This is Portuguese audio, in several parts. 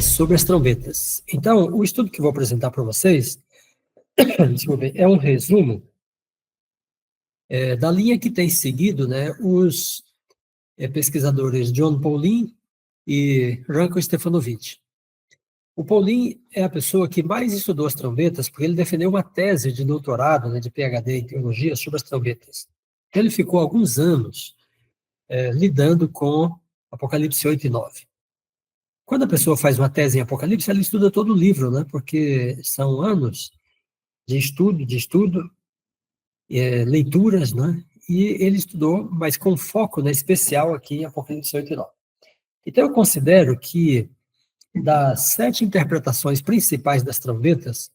sobre as trombetas. Então, o estudo que eu vou apresentar para vocês, desculpe, é um resumo da linha que tem seguido, né, os pesquisadores John Paulin e Ranko Stefanovic. O Paulin é a pessoa que mais estudou as trombetas, porque ele defendeu uma tese de doutorado, né, de PhD em teologia, sobre as trombetas. Ele ficou alguns anos lidando com Apocalipse 8 e 9. Quando a pessoa faz uma tese em Apocalipse, ela estuda todo o livro, né, porque são anos de estudo, leituras, né, e ele estudou, mas com foco, né, especial aqui em Apocalipse 8 e 9. Então, eu considero que das 7 interpretações principais das trombetas,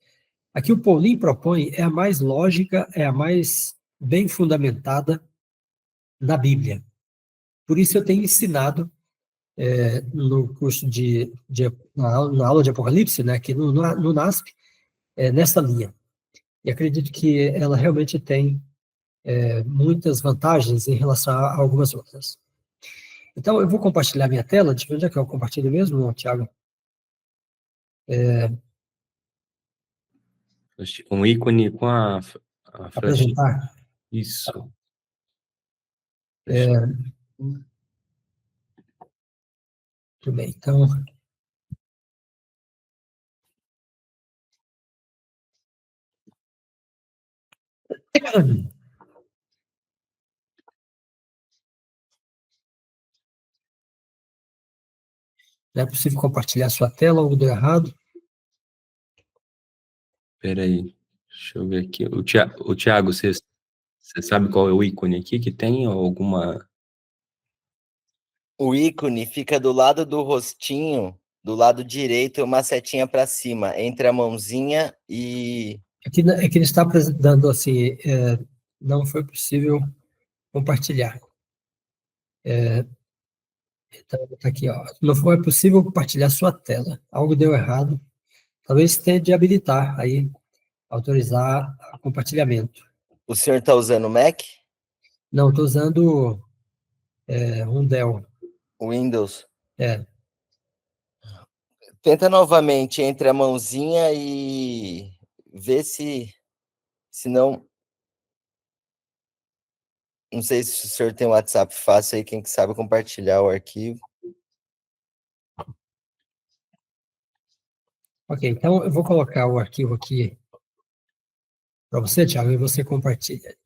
a que o Paulin propõe é a mais lógica, é a mais bem fundamentada na Bíblia. Por isso eu tenho ensinado no curso na aula de Apocalipse, né, aqui no NASP, nessa linha. E acredito que ela realmente tem muitas vantagens em relação a algumas outras. Então, eu vou compartilhar minha tela. Deixa eu ver onde é que eu compartilho mesmo, Tiago. Um ícone com a flechinha. Apresentar. Isso. Tudo bem, então... Não é possível compartilhar sua tela ou deu errado? Espera aí, deixa eu ver aqui. O Thiago, você sabe qual é o ícone aqui que tem alguma... O ícone fica do lado do rostinho, do lado direito, uma setinha para cima, entre a mãozinha e... É que ele está apresentando assim, não foi possível compartilhar. Então, tá aqui, ó. Não foi possível compartilhar sua tela. Algo deu errado. Talvez tenha de habilitar aí, autorizar o compartilhamento. O senhor está usando o Mac? Não, estou usando um Dell. Windows. Tenta novamente entre a mãozinha e vê se não... Não sei se o senhor tem um WhatsApp fácil aí, quem sabe compartilhar o arquivo. Ok, então eu vou colocar o arquivo aqui para você, Thiago, e você compartilha.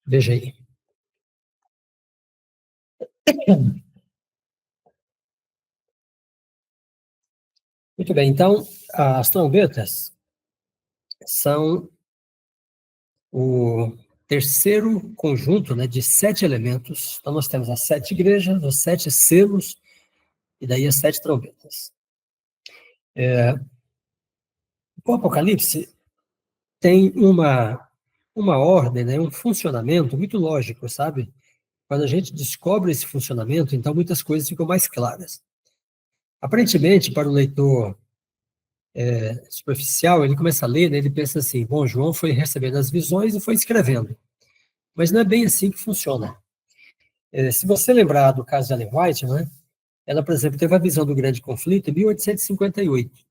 Veja aí. Muito bem, então, as trombetas são o terceiro conjunto, né, de 7 elementos. Então, nós temos as 7 igrejas, os 7 selos, e daí as 7 trombetas. O Apocalipse tem uma ordem, né, um funcionamento muito lógico, sabe? Quando a gente descobre esse funcionamento, então muitas coisas ficam mais claras. Aparentemente, para o leitor superficial, ele começa a ler, né, ele pensa assim, bom, João foi recebendo as visões e foi escrevendo. Mas não é bem assim que funciona. Se você lembrar do caso de Ellen White, né, ela, por exemplo, teve a visão do Grande Conflito em 1858.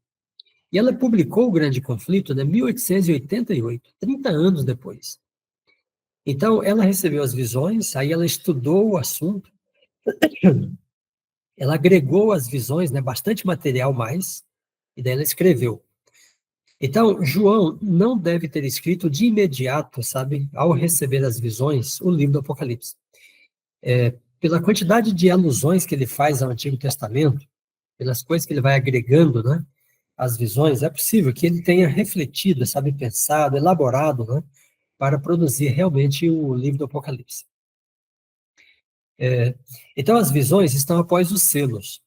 E ela publicou o Grande Conflito em 1888, 30 anos depois. Então, ela recebeu as visões, aí ela estudou o assunto, ela agregou as visões, né, bastante material mais, e daí ela escreveu. Então, João não deve ter escrito de imediato, sabe, ao receber as visões, o livro do Apocalipse. Pela quantidade de alusões que ele faz ao Antigo Testamento, pelas coisas que ele vai agregando, né, às visões, é possível que ele tenha refletido, sabe, pensado, elaborado, né, para produzir realmente o livro do Apocalipse. Então, as visões estão após os selos.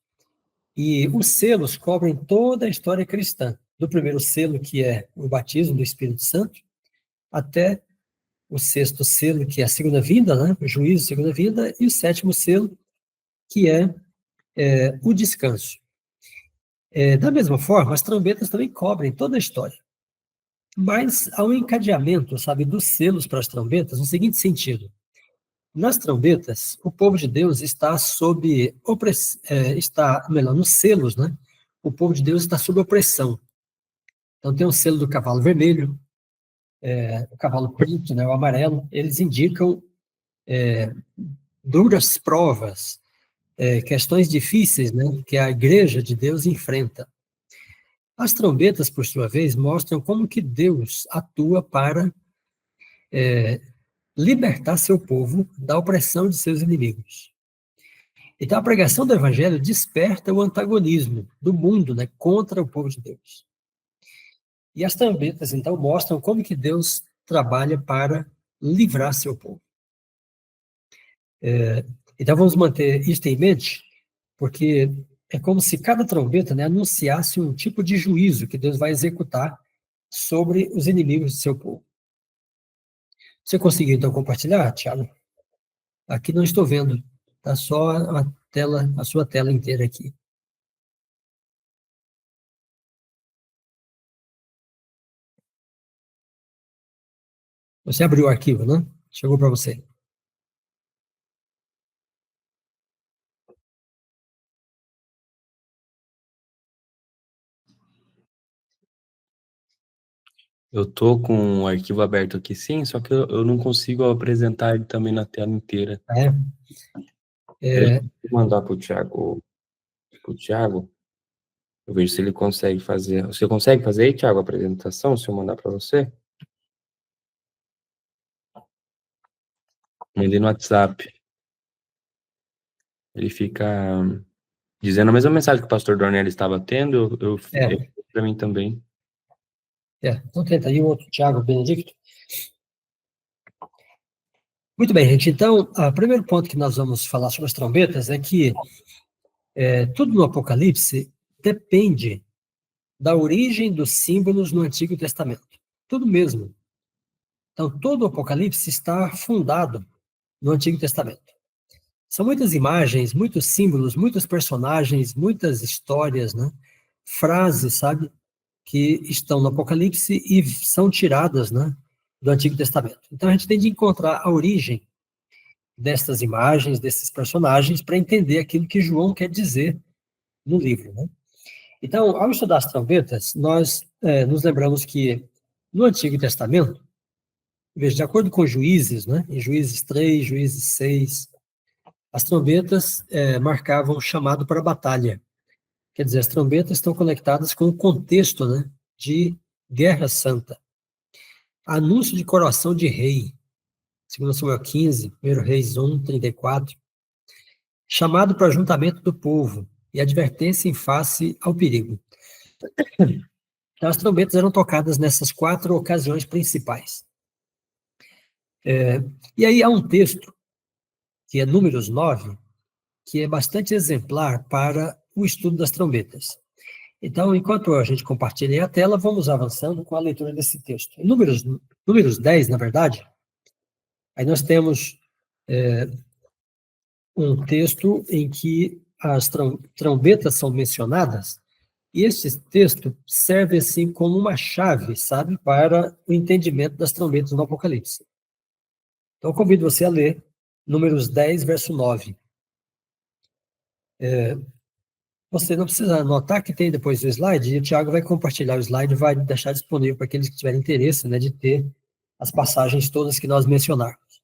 E os selos cobrem toda a história cristã, do primeiro selo, que é o batismo do Espírito Santo, até o sexto selo, que é a segunda vinda, né? O juízo, segunda vinda, e o sétimo selo, que é o descanso. Da mesma forma, as trombetas também cobrem toda a história. Mas há um encadeamento, sabe, dos selos para as trombetas, no seguinte sentido. Nas trombetas, o povo de Deus está sob opressão, nos selos, né? O povo de Deus está sob opressão. Então tem o selo do cavalo vermelho, o cavalo preto, né, o amarelo, eles indicam duras provas, questões difíceis, né, que a igreja de Deus enfrenta. As trombetas, por sua vez, mostram como que Deus atua para libertar seu povo da opressão de seus inimigos. Então, a pregação do evangelho desperta o antagonismo do mundo, né, contra o povo de Deus. E as trombetas, então, mostram como que Deus trabalha para livrar seu povo. Então, vamos manter isso em mente, porque é como se cada trombeta, né, anunciasse um tipo de juízo que Deus vai executar sobre os inimigos de seu povo. Você conseguiu, então, compartilhar, Thiago? Aqui não estou vendo, está só a sua tela inteira aqui. Você abriu o arquivo, né? Chegou para você. Eu tô com o arquivo aberto aqui, sim, só que eu não consigo apresentar ele também na tela inteira. Deixa eu mandar pro Thiago. Eu vejo se ele consegue fazer. Você consegue fazer aí, Thiago, a apresentação, se eu mandar para você? Mandei no WhatsApp. Ele fica dizendo a mesma mensagem que o pastor Dornelli estava tendo, para mim também. Então tenta aí o outro, Thiago Benedicto. Muito bem, gente. Então, o primeiro ponto que nós vamos falar sobre as trombetas é que tudo no Apocalipse depende da origem dos símbolos no Antigo Testamento. Tudo mesmo. Então, todo o Apocalipse está fundado no Antigo Testamento. São muitas imagens, muitos símbolos, muitos personagens, muitas histórias, né? Frases, sabe? Que estão no Apocalipse e são tiradas, né, do Antigo Testamento. Então, a gente tem de encontrar a origem dessas imagens, desses personagens, para entender aquilo que João quer dizer no livro, né? Então, ao estudar as trombetas, nós nos lembramos que no Antigo Testamento, veja, de acordo com Juízes, né, em Juízes 3, Juízes 6, as trombetas marcavam o chamado para a batalha. Quer dizer, as trombetas estão conectadas com o contexto, né, de guerra santa. Anúncio de coroação de rei, 2 Samuel 15, 1 Reis 1, 34. Chamado para o ajuntamento do povo e advertência em face ao perigo. Então, as trombetas eram tocadas nessas 4 ocasiões principais. E aí há um texto, que é Números 9, que é bastante exemplar para o estudo das trombetas. Então, enquanto a gente compartilha a tela, vamos avançando com a leitura desse texto. Em Números 10, na verdade, aí nós temos um texto em que as trombetas são mencionadas, e esse texto serve assim como uma chave, sabe, para o entendimento das trombetas no Apocalipse. Então, eu convido você a ler Números 10, verso 9. Você não precisa anotar que tem depois do slide, e o Thiago vai compartilhar o slide e vai deixar disponível para aqueles que tiverem interesse, né, de ter as passagens todas que nós mencionarmos.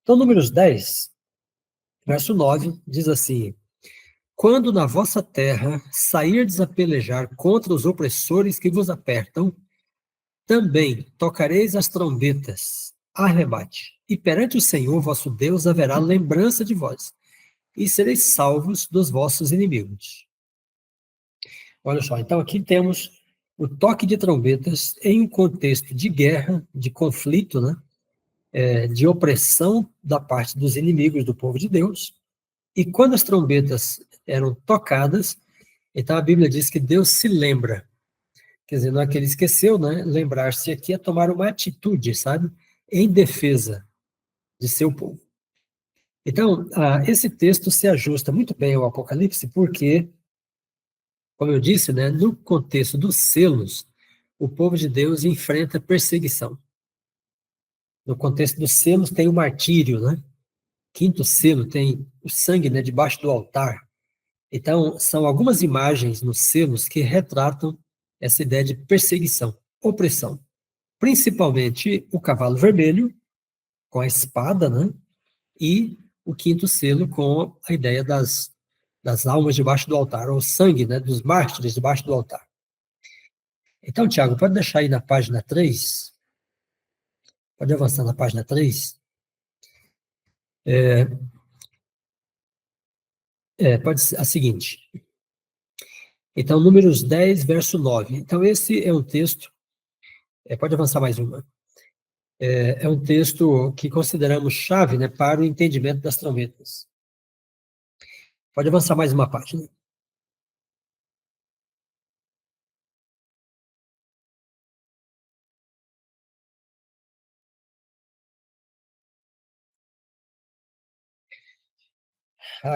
Então, Números 10, verso 9, diz assim: quando na vossa terra sairdes a pelejar contra os opressores que vos apertam, também tocareis as trombetas, arrebate, e perante o Senhor vosso Deus haverá lembrança de vós, e sereis salvos dos vossos inimigos. Olha só, então aqui temos o toque de trombetas em um contexto de guerra, de conflito, né? de opressão da parte dos inimigos do povo de Deus. E quando as trombetas eram tocadas, então a Bíblia diz que Deus se lembra. Quer dizer, não é que ele esqueceu, né? Lembrar-se aqui é tomar uma atitude, sabe? Em defesa de seu povo. Então, esse texto se ajusta muito bem ao Apocalipse, porque, como eu disse, né, no contexto dos selos, o povo de Deus enfrenta perseguição. No contexto dos selos tem o martírio, né? Quinto selo tem o sangue, né, debaixo do altar. Então, são algumas imagens nos selos que retratam essa ideia de perseguição, opressão. Principalmente o cavalo vermelho, com a espada, né? E o quinto selo com a ideia das almas debaixo do altar, ou sangue, né, dos mártires debaixo do altar. Então, Tiago, pode deixar aí na página 3? Pode avançar na página 3? Pode ser a seguinte. Então, Números 10, verso 9. Então, esse é um texto, pode avançar mais uma. É um texto que consideramos chave, né, para o entendimento das trombetas. Pode avançar mais uma página.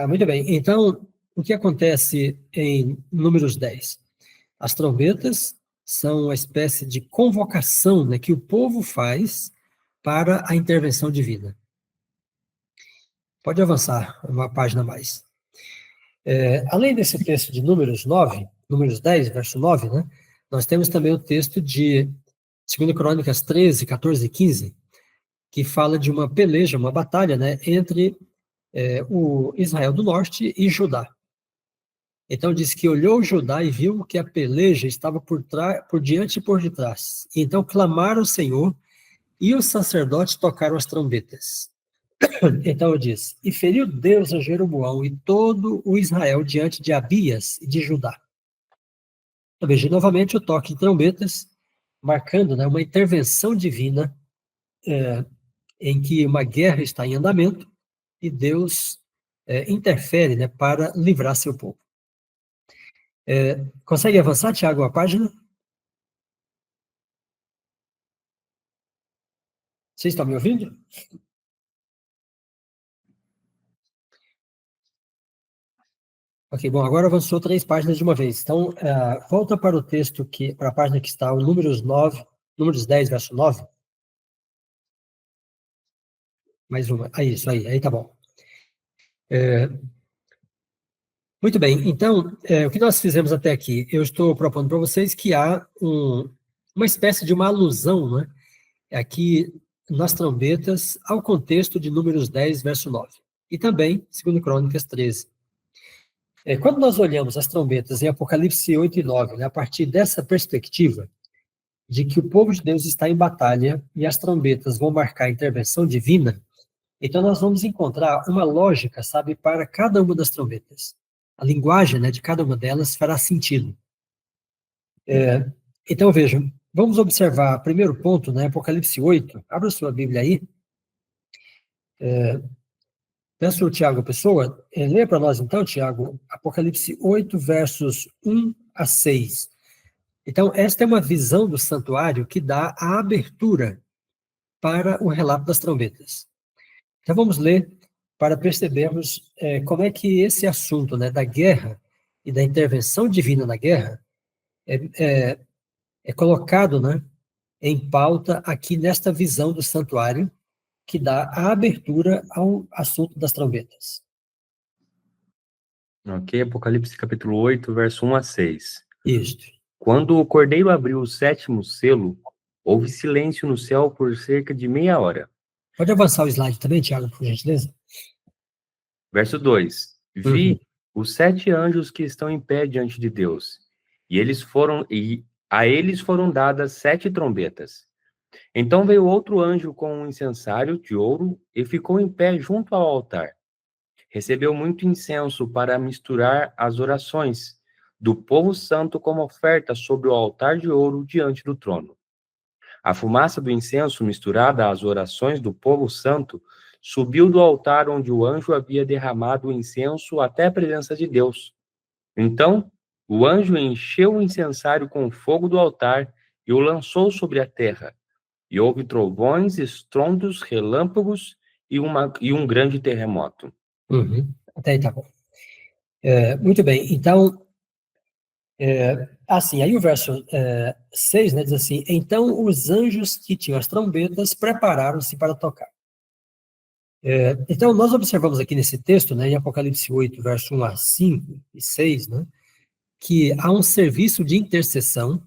Muito bem. Então, o que acontece em Números 10? As trombetas são uma espécie de convocação, né, que o povo faz para a intervenção divina. Pode avançar uma página a mais. Além desse texto de Números 9, Números 10, verso 9, né, nós temos também o texto de 2 Crônicas 13, 14 e 15, que fala de uma peleja, uma batalha, né, entre o Israel do Norte e Judá. Então diz que olhou Judá e viu que a peleja estava por diante e por detrás. E então clamaram ao Senhor, e os sacerdotes tocaram as trombetas. Então diz, e feriu Deus a Jeroboão e todo o Israel diante de Abias e de Judá. Então, veja novamente o toque de trombetas, marcando, né, uma intervenção divina em que uma guerra está em andamento e Deus interfere, né, para livrar seu povo. Consegue avançar, Tiago, a página? Vocês estão me ouvindo? Ok, bom, agora avançou 3 páginas de uma vez. Então, volta para o texto, para a página que está, o Números 10, verso 9. Mais uma. Isso aí tá bom. Muito bem, então, o que nós fizemos até aqui? Eu estou propondo para vocês que há uma espécie de uma alusão, né, aqui nas trombetas, ao contexto de Números 10, verso 9. E também, 2 Crônicas 13. Quando nós olhamos as trombetas em Apocalipse 8 e 9, né, a partir dessa perspectiva de que o povo de Deus está em batalha e as trombetas vão marcar a intervenção divina, então nós vamos encontrar uma lógica, sabe, para cada uma das trombetas. A linguagem, né, de cada uma delas fará sentido. Então, vejam, vamos observar o primeiro ponto, né, Apocalipse 8. Abra sua Bíblia aí. Peço ao Tiago Pessoa, leia para nós então, Tiago, Apocalipse 8, versos 1 a 6. Então, esta é uma visão do santuário que dá a abertura para o relato das trombetas. Então, vamos ler para percebermos como é que esse assunto, né, da guerra e da intervenção divina na guerra é colocado, né, em pauta aqui nesta visão do santuário que dá a abertura ao assunto das trombetas. Ok, Apocalipse capítulo 8, verso 1 a 6. Isso. Quando o cordeiro abriu o 7º selo, houve silêncio no céu por cerca de meia hora. Pode avançar o slide também, Tiago, por gentileza? Verso 2. Vi os 7 anjos que estão em pé diante de Deus, e a eles foram dadas 7 trombetas. Então veio outro anjo com um incensário de ouro e ficou em pé junto ao altar. Recebeu muito incenso para misturar as orações do povo santo como oferta sobre o altar de ouro diante do trono. A fumaça do incenso, misturada às orações do povo santo, subiu do altar onde o anjo havia derramado o incenso até a presença de Deus. Então, o anjo encheu o incensário com o fogo do altar e o lançou sobre a terra. E houve trovões, estrondos, relâmpagos e um grande terremoto. Até aí tá bom. Muito bem, então, assim, aí o verso 6, né, diz assim: então os anjos que tinham as trombetas prepararam-se para tocar. Então, nós observamos aqui nesse texto, né, em Apocalipse 8, verso 1 a 5 e 6, né, que há um serviço de intercessão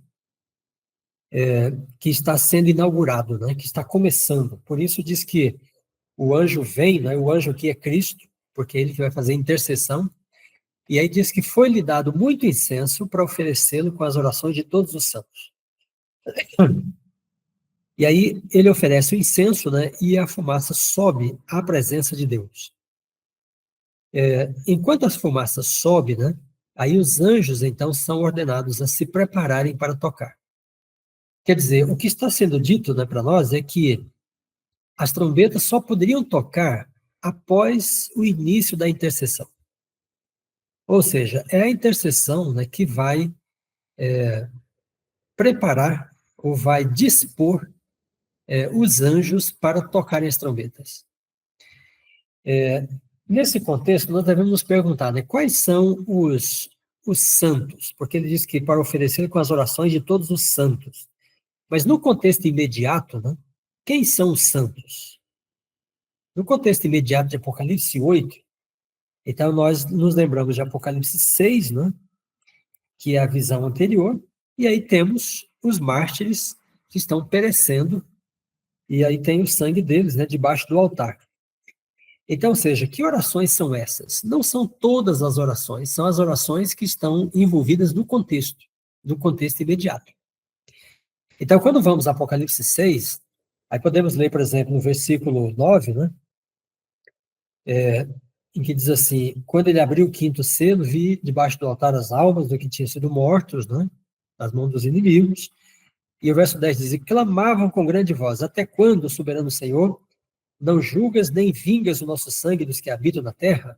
que está sendo inaugurado, né, que está começando. Por isso diz que o anjo vem, né, o anjo aqui é Cristo, porque é ele que vai fazer intercessão, e aí diz que foi-lhe dado muito incenso para oferecê-lo com as orações de todos os santos. E aí ele oferece o incenso, né, e a fumaça sobe à presença de Deus. Enquanto a fumaça sobe, né, aí os anjos, então, são ordenados a se prepararem para tocar. Quer dizer, o que está sendo dito, né, para nós é que as trombetas só poderiam tocar após o início da intercessão. Ou seja, é a intercessão, né, que vai preparar ou vai dispor os anjos para tocarem as trombetas. Nesse contexto, nós devemos nos perguntar, né, quais são os santos? Porque ele diz que para oferecer com as orações de todos os santos. Mas no contexto imediato, né, quem são os santos? No contexto imediato de Apocalipse 8, então nós nos lembramos de Apocalipse 6, né, que é a visão anterior, e aí temos os mártires que estão perecendo, e aí tem o sangue deles, né, debaixo do altar. Então, ou seja, que orações são essas? Não são todas as orações, são as orações que estão envolvidas no contexto imediato. Então, quando vamos a Apocalipse 6, aí podemos ler, por exemplo, no versículo 9, né, em que diz assim: quando ele abriu o quinto selo, vi debaixo do altar as almas do que tinham sido mortos, né, nas mãos dos inimigos. E o verso 10 diz: e clamavam com grande voz: até quando, soberano Senhor, não julgas nem vingas o nosso sangue dos que habitam na terra?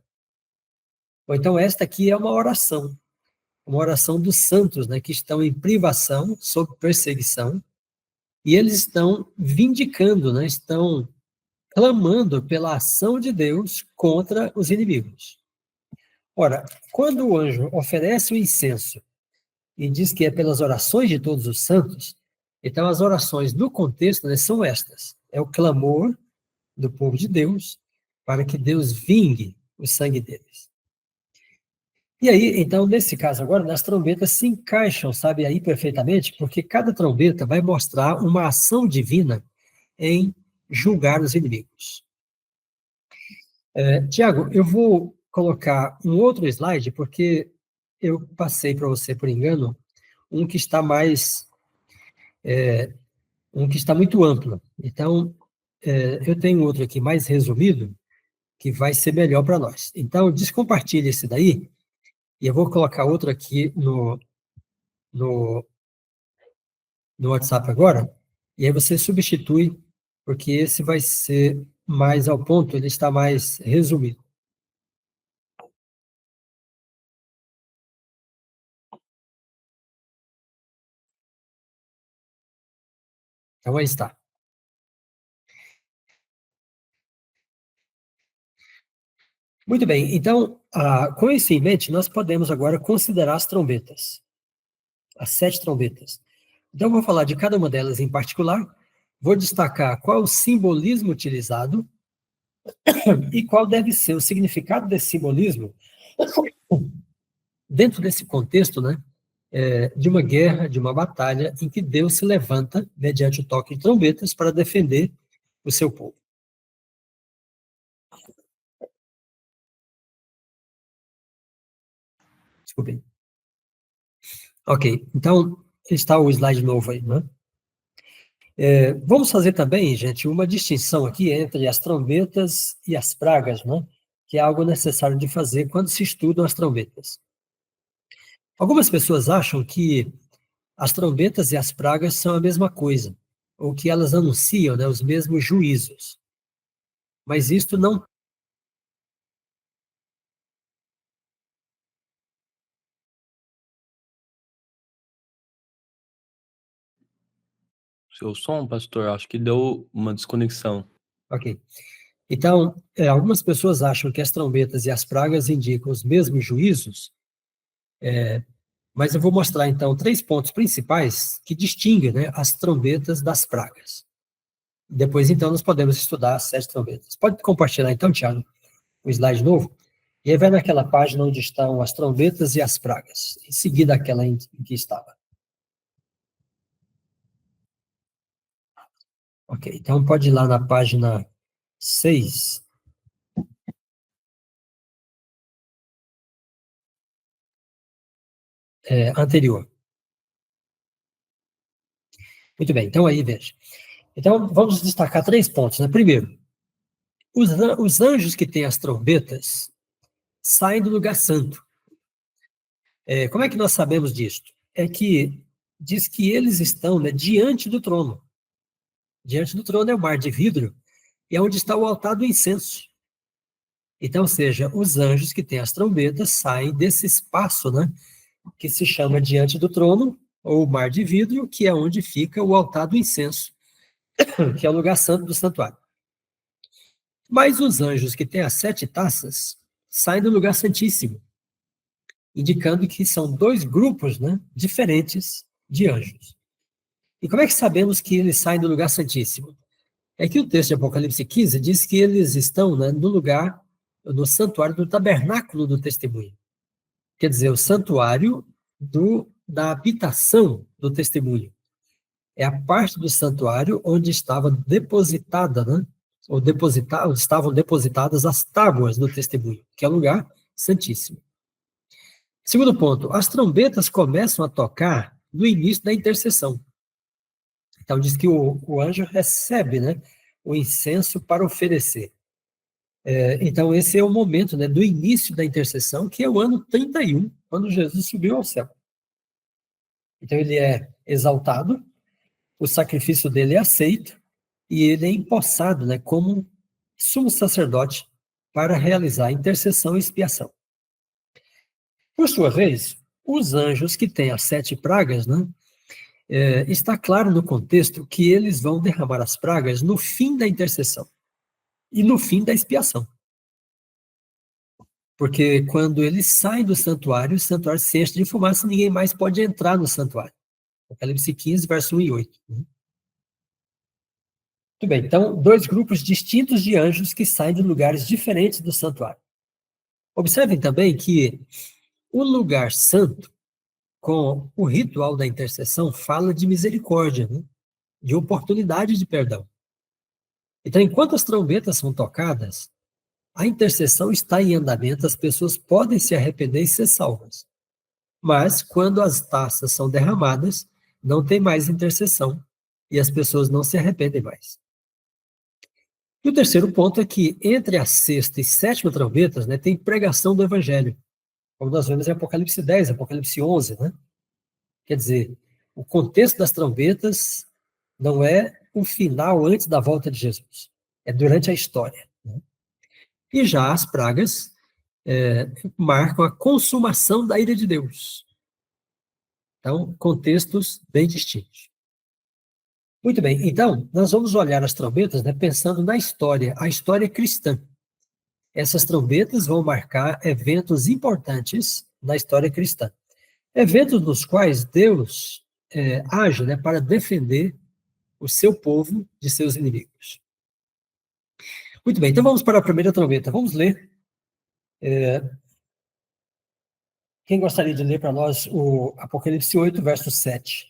Ou então esta aqui é uma oração dos santos, né, que estão em privação, sob perseguição, e eles estão vindicando, né, estão clamando pela ação de Deus contra os inimigos. Ora, quando o anjo oferece o incenso e diz que é pelas orações de todos os santos, então as orações no contexto, né, são estas: é o clamor do povo de Deus para que Deus vingue o sangue deles. E aí, então, nesse caso agora, as trombetas se encaixam, sabe, aí perfeitamente, porque cada trombeta vai mostrar uma ação divina em julgar os inimigos. Tiago, eu vou colocar um outro slide, porque eu passei para você, por engano, um que está muito amplo. Então, eu tenho outro aqui mais resumido, que vai ser melhor para nós. Então, descompartilhe esse daí, e eu vou colocar outro aqui no WhatsApp agora, e aí você substitui, porque esse vai ser mais ao ponto, ele está mais resumido. Então, aí está. Muito bem, então, com isso em mente, nós podemos agora considerar as trombetas, as 7 trombetas. Então, eu vou falar de cada uma delas em particular, vou destacar qual é o simbolismo utilizado e qual deve ser o significado desse simbolismo dentro desse contexto, né, de uma guerra, de uma batalha, em que Deus se levanta, mediante o toque de trombetas, para defender o seu povo. Desculpem. Ok, então, está o slide novo aí, né? Vamos fazer também, gente, uma distinção aqui entre as trombetas e as pragas, né? Que é algo necessário de fazer quando se estudam as trombetas. Algumas pessoas acham que as trombetas e as pragas são a mesma coisa. ou que elas anunciam, né, os mesmos juízos. Mas isto não... Seu som, pastor, acho que deu uma desconexão. Ok. Então, algumas pessoas acham que as trombetas e as pragas indicam os mesmos juízos, mas eu vou mostrar, então, 3 pontos principais que distinguem, né, as trombetas das pragas. Depois, então, nós podemos estudar as 7 trombetas. Pode compartilhar, então, Tiago, o slide novo? E aí vai naquela página onde estão as trombetas e as pragas, em seguida aquela em que estava. Ok, então pode ir lá na página 6. Anterior. Muito bem, então aí veja. Então vamos destacar 3 pontos, né? Primeiro, os anjos que têm as trombetas saem do lugar santo. Como é que nós sabemos disso? É que diz que eles estão, né, diante do trono. Diante do trono é o mar de vidro, e é onde está o altar do incenso. Então, ou seja, os anjos que têm as trombetas saem desse espaço, né, que se chama diante do trono, ou mar de vidro, que é onde fica o altar do incenso, que é o lugar santo do santuário. Mas os anjos que têm as 7 taças saem do lugar santíssimo, indicando que são 2 grupos, né, diferentes de anjos. E como é que sabemos que eles saem do lugar santíssimo? É que o texto de Apocalipse 15 diz que eles estão, né, no lugar, no santuário do tabernáculo do testemunho. Quer dizer, o santuário da habitação do testemunho. É a parte do santuário onde estava depositada, né, ou estavam depositadas as tábuas do testemunho, que é o lugar santíssimo. Segundo ponto, as trombetas começam a tocar no início da intercessão. Então, diz que o anjo recebe, né, o incenso para oferecer. Então, esse é o momento, né, do início da intercessão, que é o ano 31, quando Jesus subiu ao céu. Então, ele é exaltado, o sacrifício dele é aceito, e ele é empossado, né, como sumo sacerdote para realizar a intercessão e expiação. Por sua vez, os anjos que têm as 7 pragas, né, está claro no contexto que eles vão derramar as pragas no fim da intercessão e no fim da expiação. Porque quando eles saem do santuário, o santuário se enche de fumaça e ninguém mais pode entrar no santuário. Apocalipse 15, verso 1 e 8. Muito bem, então, 2 grupos distintos de anjos que saem de lugares diferentes do santuário. Observem também que o lugar santo, com o ritual da intercessão, fala de misericórdia, né? De oportunidade de perdão. Então, enquanto as trombetas são tocadas, a intercessão está em andamento, as pessoas podem se arrepender e ser salvas. Mas, quando as taças são derramadas, não tem mais intercessão e as pessoas não se arrependem mais. E o terceiro ponto é que entre a 6ª e 7ª trombetas, né, tem pregação do evangelho, como nós vemos em Apocalipse 10, Apocalipse 11, né? Quer dizer, o contexto das trombetas não é o final antes da volta de Jesus, é durante a história, né? E já as pragas marcam a consumação da ira de Deus. Então, contextos bem distintos. Muito bem, então, nós vamos olhar as trombetas, né, pensando na história, a história cristã. Essas trombetas vão marcar eventos importantes na história cristã. Eventos nos quais Deus age, né, para defender o seu povo de seus inimigos. Muito bem, então vamos para a primeira trombeta. Vamos ler. Quem gostaria de ler para nós o Apocalipse 8, verso 7?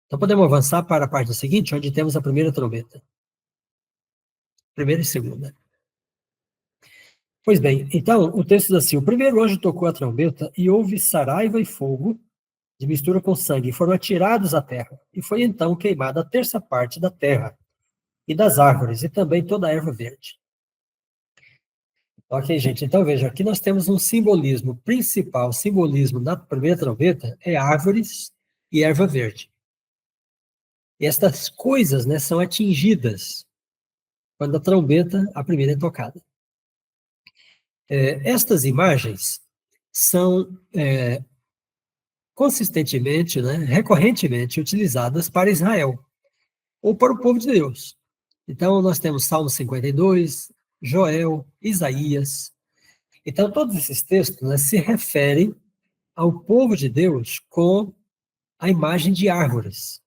Então podemos avançar para a parte seguinte, onde temos a primeira trombeta. Primeira e segunda. Pois bem, então o texto diz assim: o primeiro anjo tocou a trombeta e houve saraiva e fogo de mistura com sangue, e foram atirados à terra. E foi então queimada a 1/3 parte da terra e das árvores, e também toda a erva verde. Ok, gente, então veja, aqui nós temos um simbolismo principal, o simbolismo da primeira trombeta é árvores e erva verde. E estas coisas, né, são atingidas quando a trombeta, a primeira, é tocada. Estas imagens são consistentemente, né, recorrentemente utilizadas para Israel, ou para o povo de Deus. Então, nós temos Salmo 52, Joel, Isaías. Então, todos esses textos, né, se referem ao povo de Deus com a imagem de árvores.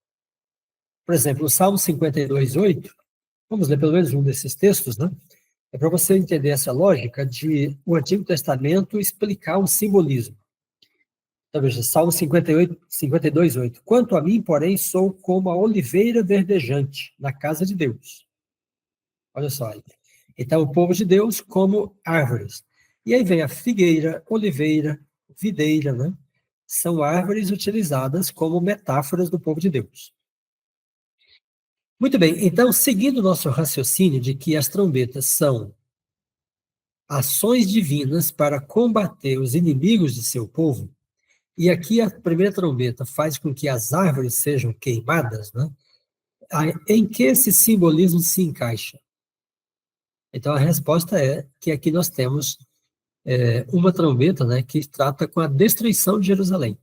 Por exemplo, o Salmo 52, 8, vamos ler pelo menos um desses textos, né? É para você entender essa lógica de o Antigo Testamento explicar um simbolismo. Então, veja, Salmo 52, 8. Quanto a mim, porém, sou como a oliveira verdejante na casa de Deus. Olha só. Então, o povo de Deus como árvores. E aí vem a figueira, oliveira, videira, né? São árvores utilizadas como metáforas do povo de Deus. Muito bem, então, seguindo o nosso raciocínio de que as trombetas são ações divinas para combater os inimigos de seu povo, e aqui a primeira trombeta faz com que as árvores sejam queimadas, né? Em que esse simbolismo se encaixa? Então, a resposta é que aqui nós temos uma trombeta, né, que trata com a destruição de Jerusalém.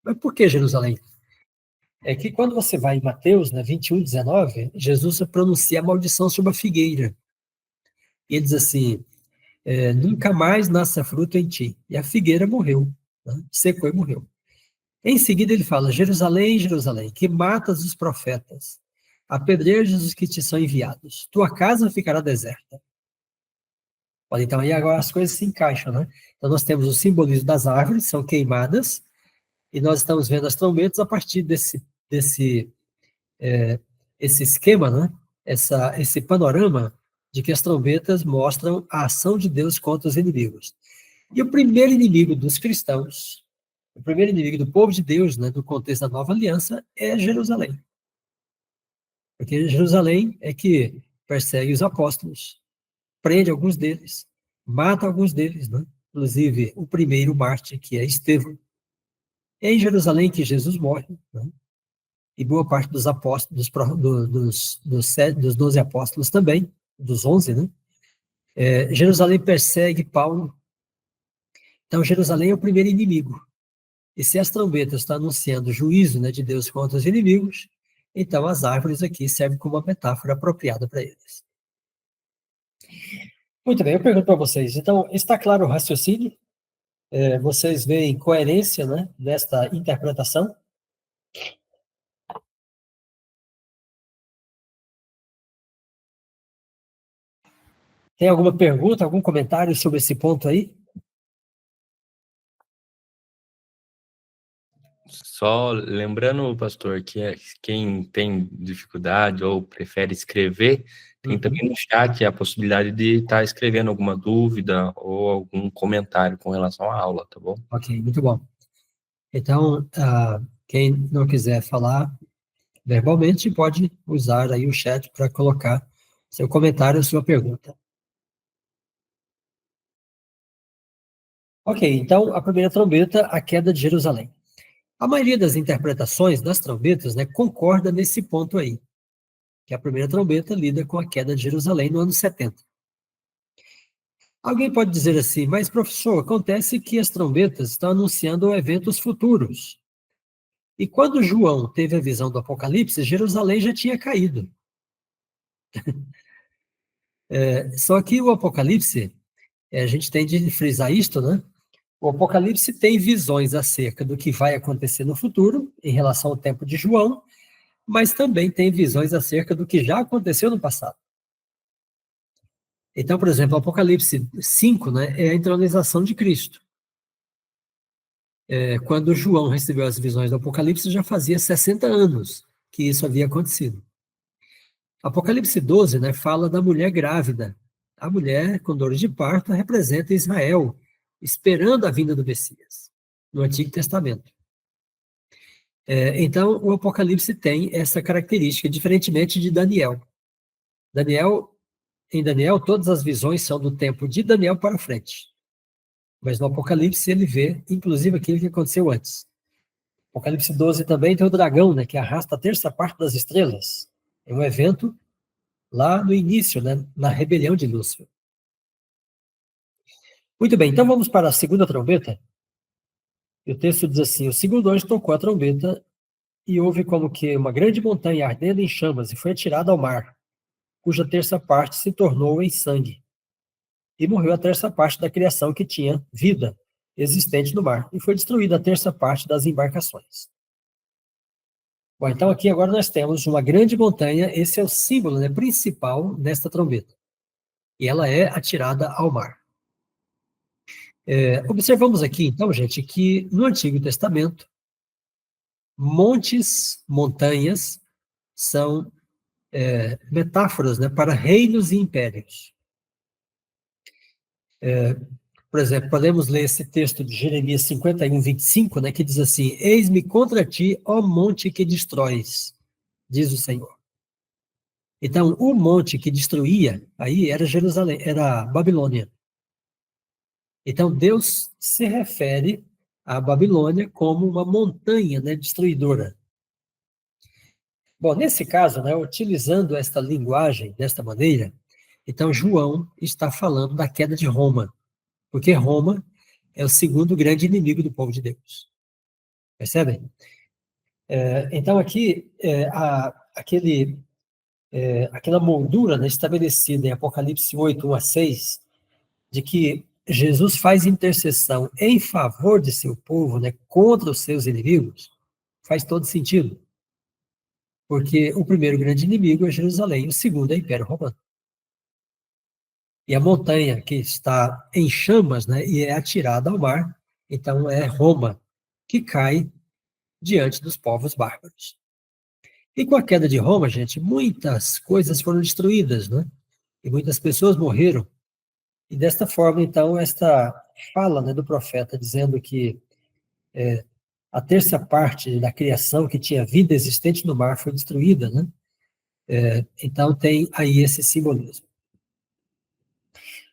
Mas por que Jerusalém? É que quando você vai em Mateus, né, 21, 19, Jesus pronuncia a maldição sobre a figueira. E ele diz assim, nunca mais nasça fruto em ti. E a figueira morreu, né, secou e morreu. Em seguida ele fala, Jerusalém, Jerusalém, que matas os profetas, apedrejas os que te são enviados. Tua casa ficará deserta. Olha, então aí agora as coisas se encaixam, né? Então nós temos o simbolismo das árvores, são queimadas, e nós estamos vendo as trombetas a partir esse esquema, né? Esse panorama de que as trombetas mostram a ação de Deus contra os inimigos. E o primeiro inimigo dos cristãos, o primeiro inimigo do povo de Deus, né, do contexto da nova aliança, é Jerusalém. Porque Jerusalém é que persegue os apóstolos, prende alguns deles, mata alguns deles, né? Inclusive o primeiro mártir, que é Estevão. É em Jerusalém que Jesus morre, né? E boa parte dos apóstolos, dos 12 apóstolos também, dos 11, né? Jerusalém persegue Paulo. Então, Jerusalém é o primeiro inimigo. E se as trombetas estão anunciando o juízo, né, de Deus contra os inimigos, então as árvores aqui servem como uma metáfora apropriada para eles. Muito bem, eu pergunto para vocês, então, está claro o raciocínio? Vocês veem coerência, né, nesta interpretação? Tem alguma pergunta, algum comentário sobre esse ponto aí? Só lembrando, pastor, que quem tem dificuldade ou prefere escrever, tem também no chat a possibilidade de estar escrevendo alguma dúvida ou algum comentário com relação à aula, tá bom? Ok, muito bom. Então, quem não quiser falar verbalmente, pode usar aí o chat para colocar seu comentário, sua pergunta. Ok, então, a primeira trombeta, a queda de Jerusalém. A maioria das interpretações das trombetas, né, concorda nesse ponto aí, que a primeira trombeta lida com a queda de Jerusalém no ano 70. Alguém pode dizer assim, mas professor, acontece que as trombetas estão anunciando eventos futuros. E quando João teve a visão do Apocalipse, Jerusalém já tinha caído. Só que o Apocalipse, a gente tem de frisar isto, né? O Apocalipse tem visões acerca do que vai acontecer no futuro, em relação ao tempo de João, mas também tem visões acerca do que já aconteceu no passado. Então, por exemplo, o Apocalipse 5, né, é a entronização de Cristo. Quando João recebeu as visões do Apocalipse, já fazia 60 anos que isso havia acontecido. Apocalipse 12, né, fala da mulher grávida. A mulher com dores de parto representa Israel, esperando a vinda do Messias, no Antigo Testamento. Então, o Apocalipse tem essa característica, diferentemente de Daniel. Em Daniel, todas as visões são do tempo de Daniel para frente. Mas no Apocalipse ele vê, inclusive, aquilo que aconteceu antes. Apocalipse 12 também tem o dragão, né, que arrasta a terça parte das estrelas. É um evento lá no início, né, na rebelião de Lúcifer. Muito bem, então vamos para a segunda trombeta. E o texto diz assim: o segundo anjo tocou a trombeta e houve como que uma grande montanha ardendo em chamas e foi atirada ao mar, cuja terça parte se tornou em sangue. E morreu a terça parte da criação que tinha vida existente no mar, e foi destruída a terça parte das embarcações. Bom, então aqui agora nós temos uma grande montanha, esse é o símbolo, né, principal nesta trombeta. E ela é atirada ao mar. Observamos aqui, então, gente, que no Antigo Testamento, montes, montanhas, são metáforas, né, para reinos e impérios. Por exemplo, podemos ler esse texto de Jeremias 51, 25, né, que diz assim: eis-me contra ti, ó monte que destróis, diz o Senhor. Então, o monte que destruía, aí era Jerusalém, era Babilônia. Então, Deus se refere à Babilônia como uma montanha, né, destruidora. Bom, nesse caso, né, utilizando esta linguagem desta maneira, então João está falando da queda de Roma, porque Roma é o segundo grande inimigo do povo de Deus. Percebem? Então aqui, aquela moldura, né, estabelecida em Apocalipse 8, 1 a 6, de que Jesus faz intercessão em favor de seu povo, né, contra os seus inimigos, faz todo sentido. Porque o primeiro grande inimigo é Jerusalém, o segundo é o Império Romano. E a montanha que está em chamas, né, e é atirada ao mar, então é Roma, que cai diante dos povos bárbaros. E com a queda de Roma, gente, muitas coisas foram destruídas, né? E muitas pessoas morreram. E desta forma, então, esta fala, né, do profeta dizendo que a terça parte da criação que tinha vida existente no mar foi destruída, né? Então tem aí esse simbolismo.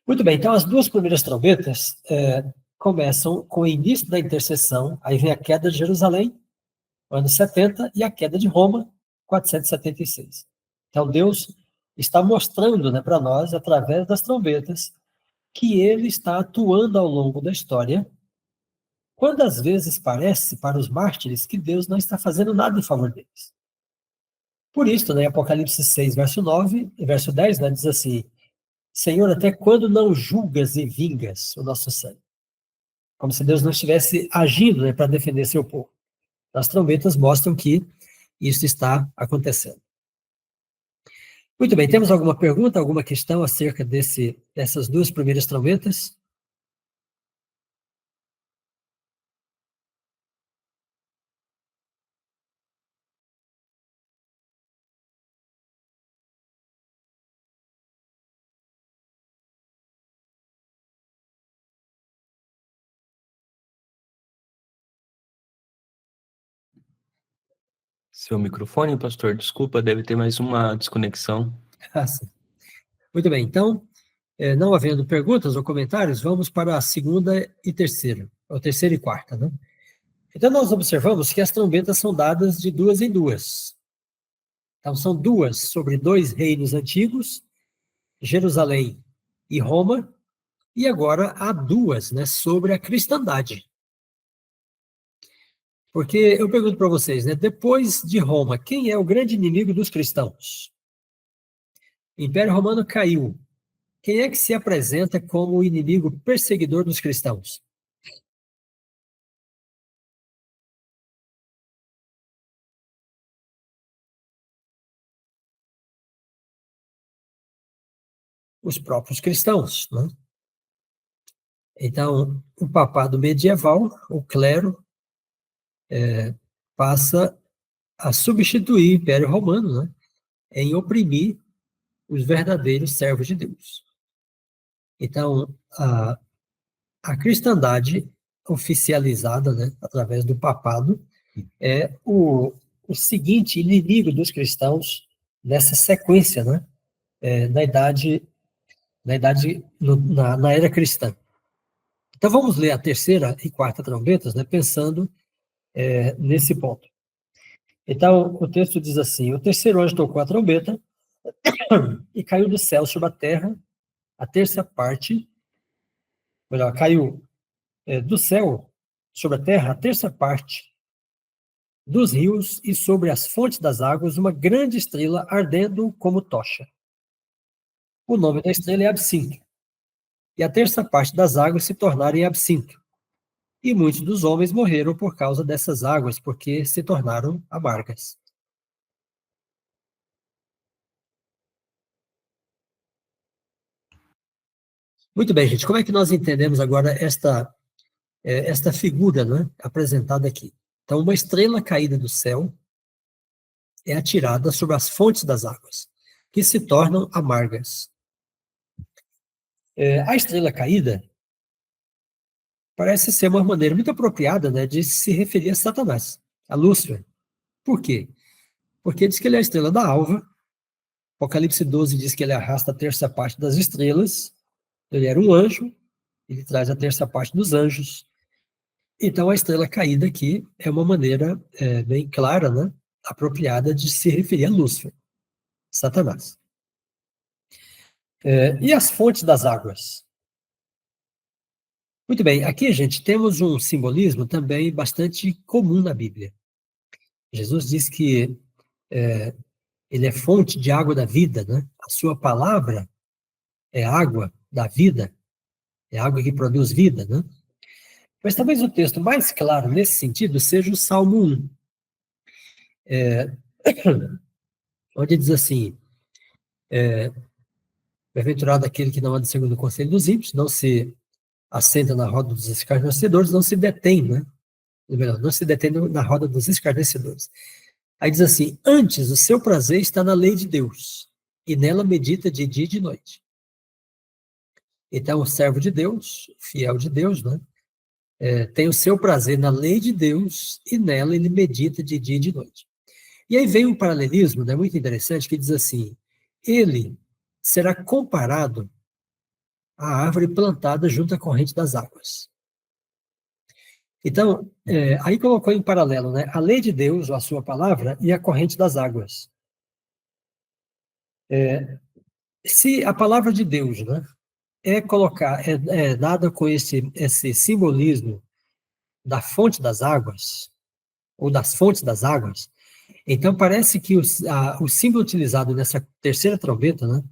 Muito bem, então as duas primeiras trombetas começam com o início da intercessão, aí vem a queda de Jerusalém, ano 70, e a queda de Roma, 476. Então Deus está mostrando, né, para nós, através das trombetas, que ele está atuando ao longo da história, quando às vezes parece para os mártires que Deus não está fazendo nada em favor deles. Por isso, né, Apocalipse 6, verso 9 e verso 10, né, diz assim: Senhor, até quando não julgas e vingas o nosso sangue? Como se Deus não estivesse agindo, né, para defender seu povo. As trombetas mostram que isso está acontecendo. Muito bem, temos alguma pergunta, alguma questão acerca dessas duas primeiras trombetas? Seu microfone, pastor, desculpa, deve ter mais uma desconexão. Ah, sim. Muito bem, então, não havendo perguntas ou comentários, vamos para a segunda e terceira, ou terceira e quarta, né? Então, nós observamos que as trombetas são dadas de duas em duas. Então, são duas sobre dois reinos antigos, Jerusalém e Roma, e agora há duas, né, sobre a cristandade. Porque eu pergunto para vocês, né, depois de Roma, quem é o grande inimigo dos cristãos? O Império Romano caiu. Quem é que se apresenta como o inimigo perseguidor dos cristãos? Os próprios cristãos, né? Então, o papado medieval, o clero, passa a substituir o Império Romano, né, em oprimir os verdadeiros servos de Deus. Então, a cristandade oficializada, né, através do papado, é o seguinte inimigo dos cristãos nessa sequência, né, na era cristã. Então vamos ler a terceira e quarta trombetas, né, pensando nesse ponto. Então, o texto diz assim: o terceiro anjo tocou a trombeta e caiu do céu sobre a terra a terça parte, melhor, caiu do céu sobre a terra a terça parte dos rios e sobre as fontes das águas uma grande estrela ardendo como tocha. O nome da estrela é Absinto. E a terça parte das águas se tornaram em absinto. E muitos dos homens morreram por causa dessas águas, porque se tornaram amargas. Muito bem, gente. Como é que nós entendemos agora esta figura, né, apresentada aqui? Então, uma estrela caída do céu é atirada sobre as fontes das águas, que se tornam amargas. A estrela caída parece ser uma maneira muito apropriada, né, de se referir a Satanás, a Lúcifer. Por quê? Porque diz que ele é a estrela da alva. Apocalipse 12 diz que ele arrasta a terça parte das estrelas. Ele era um anjo, ele traz a terça parte dos anjos. Então, a estrela caída aqui é uma maneira bem clara, né, apropriada de se referir a Lúcifer, Satanás. E as fontes das águas? Muito bem, aqui, gente, temos um simbolismo também bastante comum na Bíblia. Jesus diz que ele é fonte de água da vida, né? A sua palavra é água da vida, é água que produz vida, né? Mas talvez o texto mais claro nesse sentido seja o Salmo 1, onde diz assim: bem-aventurado aquele que não anda segundo o conselho dos ímpios, não se assenta na roda dos escarnecedores, não se detém, né? Ou melhor, não se detém na roda dos escarnecedores. Aí diz assim: antes o seu prazer está na lei de Deus, e nela medita de dia e de noite. Então, o servo de Deus, fiel de Deus, né, tem o seu prazer na lei de Deus, e nela ele medita de dia e de noite. E aí vem um paralelismo, né, muito interessante, que diz assim: ele será comparado à árvore plantada junto à corrente das águas. Então, aí colocou em paralelo, né, a lei de Deus, ou a sua palavra, e a corrente das águas. Se a palavra de Deus, né, é dada com esse simbolismo da fonte das águas, ou das fontes das águas, então parece que o símbolo utilizado nessa terceira trombeta, né,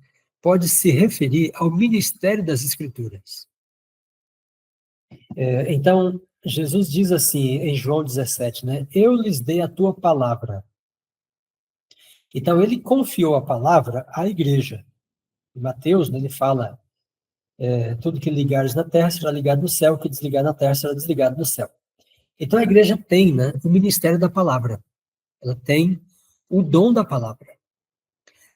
pode se referir ao ministério das Escrituras. Então, Jesus diz assim em João 17, né, eu lhes dei a tua palavra. Então, ele confiou a palavra à igreja. Em Mateus, né, ele fala, tudo que ligares na terra será ligado no céu, o que desligar na terra será desligado no céu. Então, a igreja tem, né, o ministério da palavra. Ela tem o dom da palavra.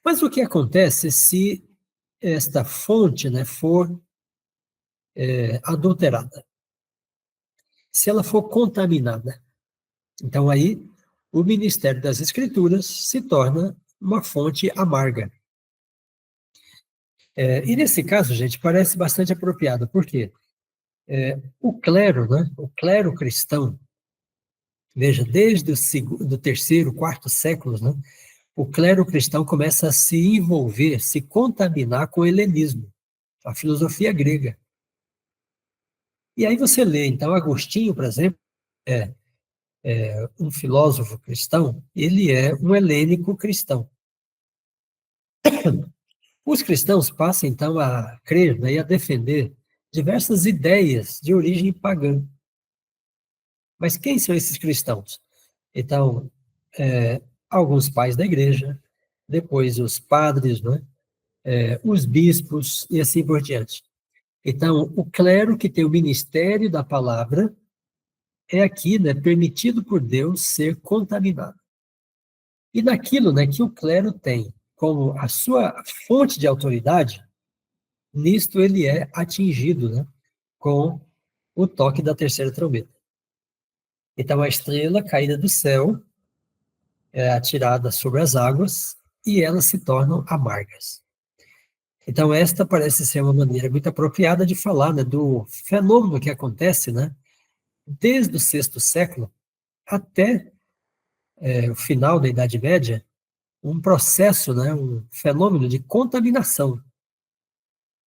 Mas o que acontece se esta fonte, né, for adulterada? Se ela for contaminada? Então, aí, o ministério das Escrituras se torna uma fonte amarga. E nesse caso, gente, parece bastante apropriado. Por quê? O clero, né, o clero cristão, veja, desde do terceiro, quarto séculos, né, o clero cristão começa a se envolver, se contaminar com o helenismo, a filosofia grega. E aí você lê, então, Agostinho, por exemplo, um filósofo cristão, ele é um helênico cristão. Os cristãos passam, então, a crer, né, e a defender diversas ideias de origem pagã. Mas quem são esses cristãos? Então, alguns pais da igreja, depois os padres, né, os bispos e assim por diante. Então, o clero que tem o ministério da palavra é aqui, né, permitido por Deus ser contaminado. E naquilo, né, que o clero tem como a sua fonte de autoridade, nisto ele é atingido, né, com o toque da terceira trombeta. Então, a estrela caída do céu é atirada sobre as águas e elas se tornam amargas. Então, esta parece ser uma maneira muito apropriada de falar, né, do fenômeno que acontece, né, desde o sexto século, até o final da Idade Média, um processo, né, um fenômeno de contaminação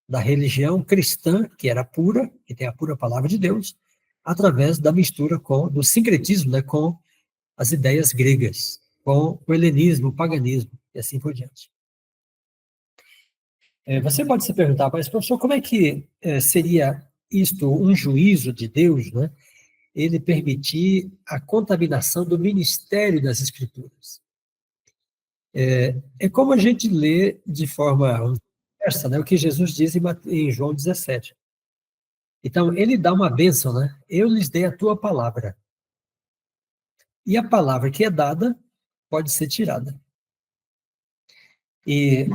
da religião cristã, que era pura, que tem a pura palavra de Deus, através da mistura do sincretismo, né, com as ideias gregas, com o helenismo, o paganismo, e assim por diante. Você pode se perguntar, mas professor, como é que seria isto um juízo de Deus, né? Ele permitir a contaminação do ministério das Escrituras? É como a gente lê de forma inversa, né, o que Jesus diz em João 17. Então, ele dá uma bênção, né? Eu lhes dei a tua palavra. E a palavra que é dada pode ser tirada. E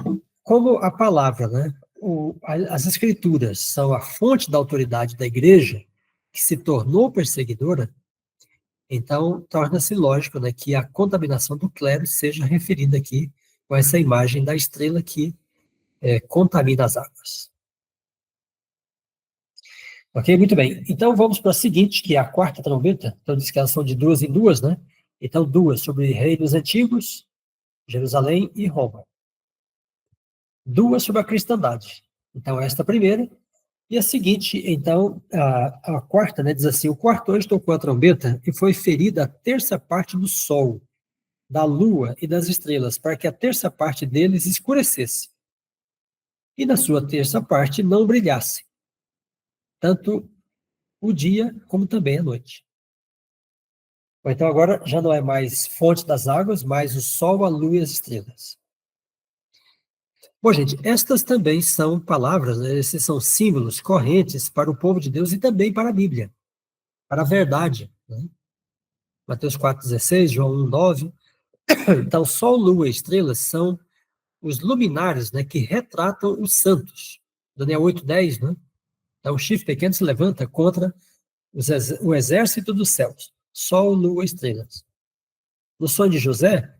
como a palavra, né, as escrituras são a fonte da autoridade da igreja, que se tornou perseguidora, então torna-se lógico, né, que a contaminação do clero seja referida aqui com essa imagem da estrela que contamina as águas. Ok? Muito bem. Então vamos para a seguinte, que é a quarta trombeta. Então diz que elas são de duas em duas, né? Então duas sobre reinos antigos, Jerusalém e Roma. Duas sobre a cristandade. Então esta primeira. E a seguinte, então, a quarta, né, diz assim, o quarto anjo tocou a trombeta e foi ferida a terça parte do sol, da lua e das estrelas, para que a terça parte deles escurecesse. E na sua terça parte não brilhasse, tanto o dia como também a noite. Bom, então agora já não é mais fonte das águas, mas o sol, a lua e as estrelas. Bom, gente, estas também são palavras, né, esses são símbolos correntes para o povo de Deus e também para a Bíblia, para a verdade, né? Mateus 4,16, João 1,9. Então, sol, lua e estrelas são os luminares, né, que retratam os santos. Daniel 8,10, né? Então, o chifre pequeno se levanta contra o exército dos céus. Sol, lua e estrelas. No sonho de José,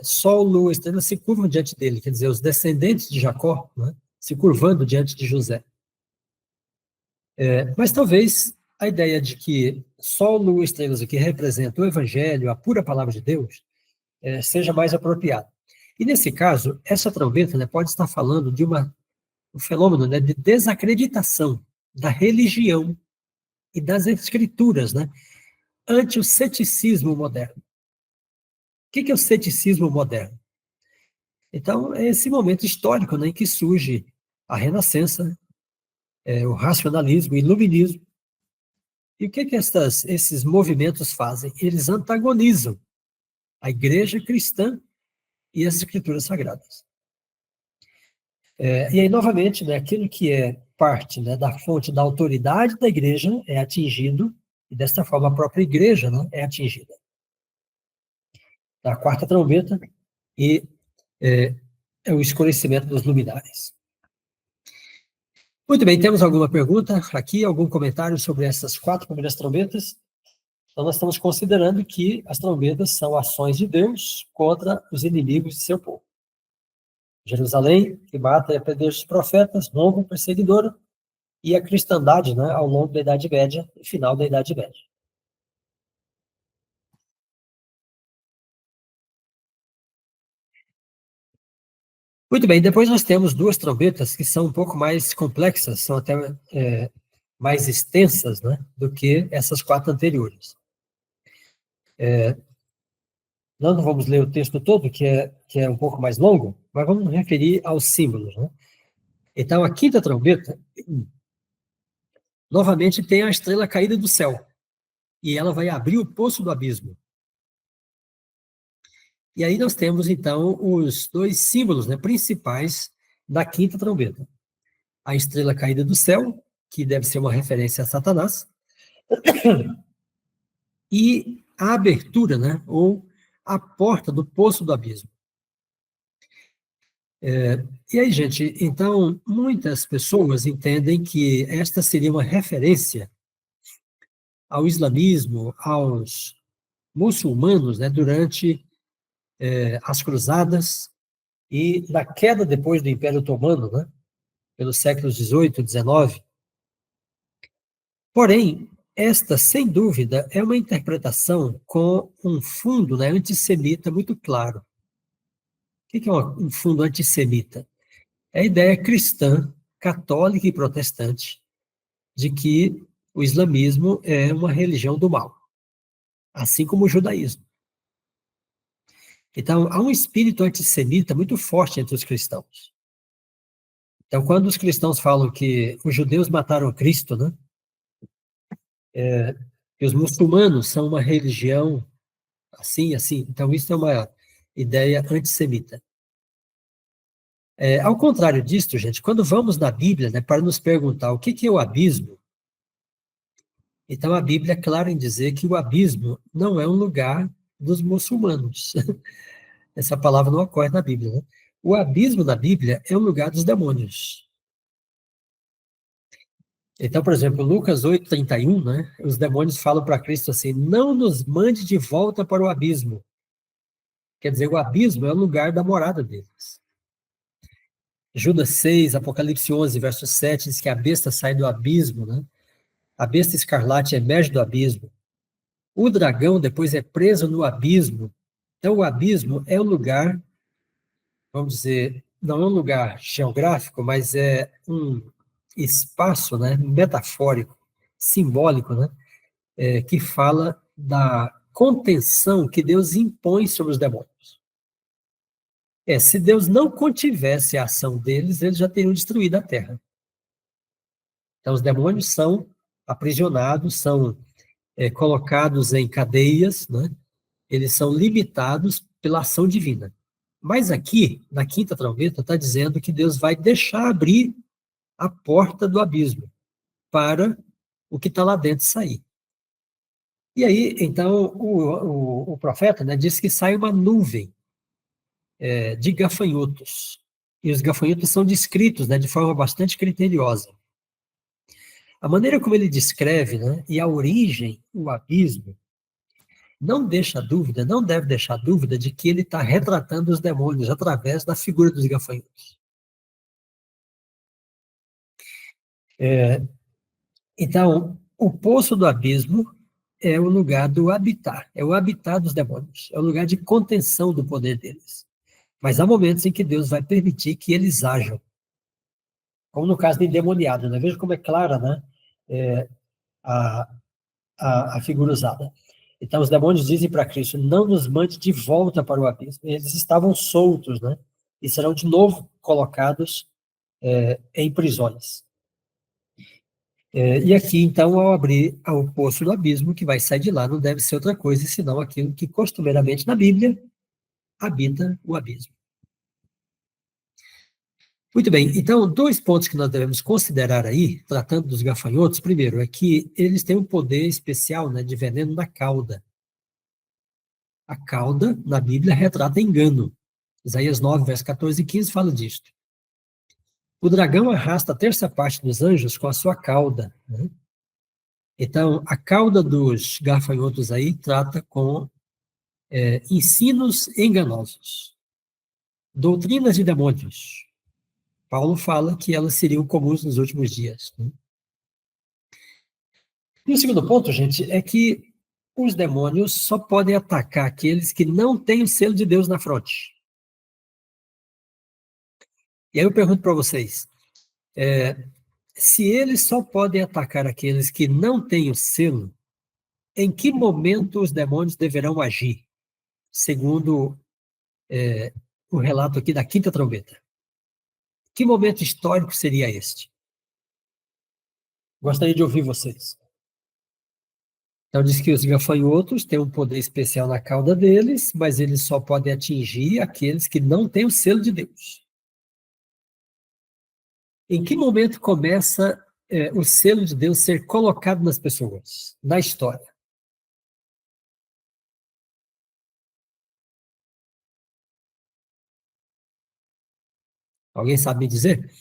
sol, lua e estrelas se curvam diante dele, quer dizer, os descendentes de Jacó, né, se curvando diante de José. Mas talvez a ideia de que sol, lua e estrelas aqui representam o evangelho, a pura palavra de Deus, seja mais apropriada. E nesse caso, essa trombeta, né, pode estar falando de um fenômeno, né, de desacreditação da religião e das escrituras, né, ante o ceticismo moderno. O que é o ceticismo moderno? Então, é esse momento histórico, né, em que surge a Renascença, o racionalismo, o iluminismo. E o que esses movimentos fazem? Eles antagonizam a igreja cristã e as escrituras sagradas. E aí, novamente, né, aquilo que é parte, né, da fonte da autoridade da igreja é atingido, e desta forma a própria igreja, né, é atingida. A quarta trombeta e o escurecimento dos luminares. Muito bem, temos alguma pergunta aqui, algum comentário sobre essas quatro primeiras trombetas? Então, nós estamos considerando que as trombetas são ações de Deus contra os inimigos de seu povo. Jerusalém, que mata e apedreja os profetas, Roma, perseguidora, e a cristandade, né, ao longo da Idade Média e final da Idade Média. Muito bem, depois nós temos duas trombetas que são um pouco mais complexas, são até mais extensas, né, do que essas quatro anteriores. Nós não vamos ler o texto todo, que é um pouco mais longo, mas vamos nos referir aos símbolos, né? Então, a quinta trombeta, novamente tem a estrela caída do céu, e ela vai abrir o poço do abismo. E aí nós temos, então, os dois símbolos, né, principais da quinta trombeta. A estrela caída do céu, que deve ser uma referência a Satanás, e a abertura, né, ou a porta do poço do abismo. E aí, gente, então, muitas pessoas entendem que esta seria uma referência ao islamismo, aos muçulmanos, né, durante as cruzadas e na queda depois do Império Otomano, né, pelos séculos XVIII, XIX. Porém, esta, sem dúvida, é uma interpretação com um fundo, né, antissemita muito claro. O que é um fundo antissemita? É a ideia cristã, católica e protestante, de que o islamismo é uma religião do mal, assim como o judaísmo. Então, há um espírito antissemita muito forte entre os cristãos. Então, quando os cristãos falam que os judeus mataram Cristo, né, que os muçulmanos são uma religião assim, assim, então isso é uma ideia antissemita. Ao contrário disto, gente, quando vamos na Bíblia, né, para nos perguntar o que é o abismo, então a Bíblia é clara em dizer que o abismo não é um lugar dos muçulmanos. Essa palavra não ocorre na Bíblia, né? O abismo na Bíblia é o lugar dos demônios. Então, por exemplo, Lucas 8:31, né? Os demônios falam para Cristo assim: não nos mande de volta para o abismo. Quer dizer, o abismo é o lugar da morada deles. Judas 6, Apocalipse 11, verso 7, diz que a besta sai do abismo, né? A besta escarlate emerge do abismo. O dragão depois é preso no abismo. Então, o abismo é um lugar, vamos dizer, não é um lugar geográfico, mas é um espaço, né, metafórico, simbólico, né, que fala da contenção que Deus impõe sobre os demônios. Se Deus não contivesse a ação deles, eles já teriam destruído a terra. Então, os demônios são aprisionados, são colocados em cadeias, né? Eles são limitados pela ação divina. Mas aqui, na quinta trombeta, está dizendo que Deus vai deixar abrir a porta do abismo para o que está lá dentro sair. E aí, então, o profeta, né, diz que sai uma nuvem de gafanhotos. E os gafanhotos são descritos, né, de forma bastante criteriosa. A maneira como ele descreve, né, e a origem, o abismo, não deixa dúvida, não deve deixar dúvida de que ele está retratando os demônios através da figura dos gafanhotos. Então, o poço do abismo é o lugar do habitar, é o habitar dos demônios, é o lugar de contenção do poder deles. Mas há momentos em que Deus vai permitir que eles ajam, como no caso do endemoniado, né? Veja como é clara, né, a, a figura usada. Então, os demônios dizem para Cristo: não nos mande de volta para o abismo. Eles estavam soltos, né? E serão de novo colocados em prisões. E aqui, então, ao abrir o poço do abismo, que vai sair de lá, não deve ser outra coisa, senão aquilo que costumeiramente na Bíblia habita o abismo. Muito bem, então, dois pontos que nós devemos considerar aí, tratando dos gafanhotos. Primeiro, é que eles têm um poder especial, né, de veneno na cauda. A cauda, na Bíblia, retrata engano. Isaías 9, verso 14 e 15 fala disto. O dragão arrasta a terça parte dos anjos com a sua cauda, né? Então, a cauda dos gafanhotos aí trata com ensinos enganosos, doutrinas de demônios. Paulo fala que elas seriam comuns nos últimos dias, né? E o segundo ponto, gente, é que os demônios só podem atacar aqueles que não têm o selo de Deus na fronte. E aí eu pergunto para vocês, se eles só podem atacar aqueles que não têm o selo, em que momento os demônios deverão agir? Segundo o relato aqui da quinta trombeta. Que momento histórico seria este? Gostaria de ouvir vocês. Então, diz que os gafanhotos têm um poder especial na cauda deles, mas eles só podem atingir aqueles que não têm o selo de Deus. Em que momento começa o selo de Deus ser colocado nas pessoas, na história? Alguém sabe me dizer?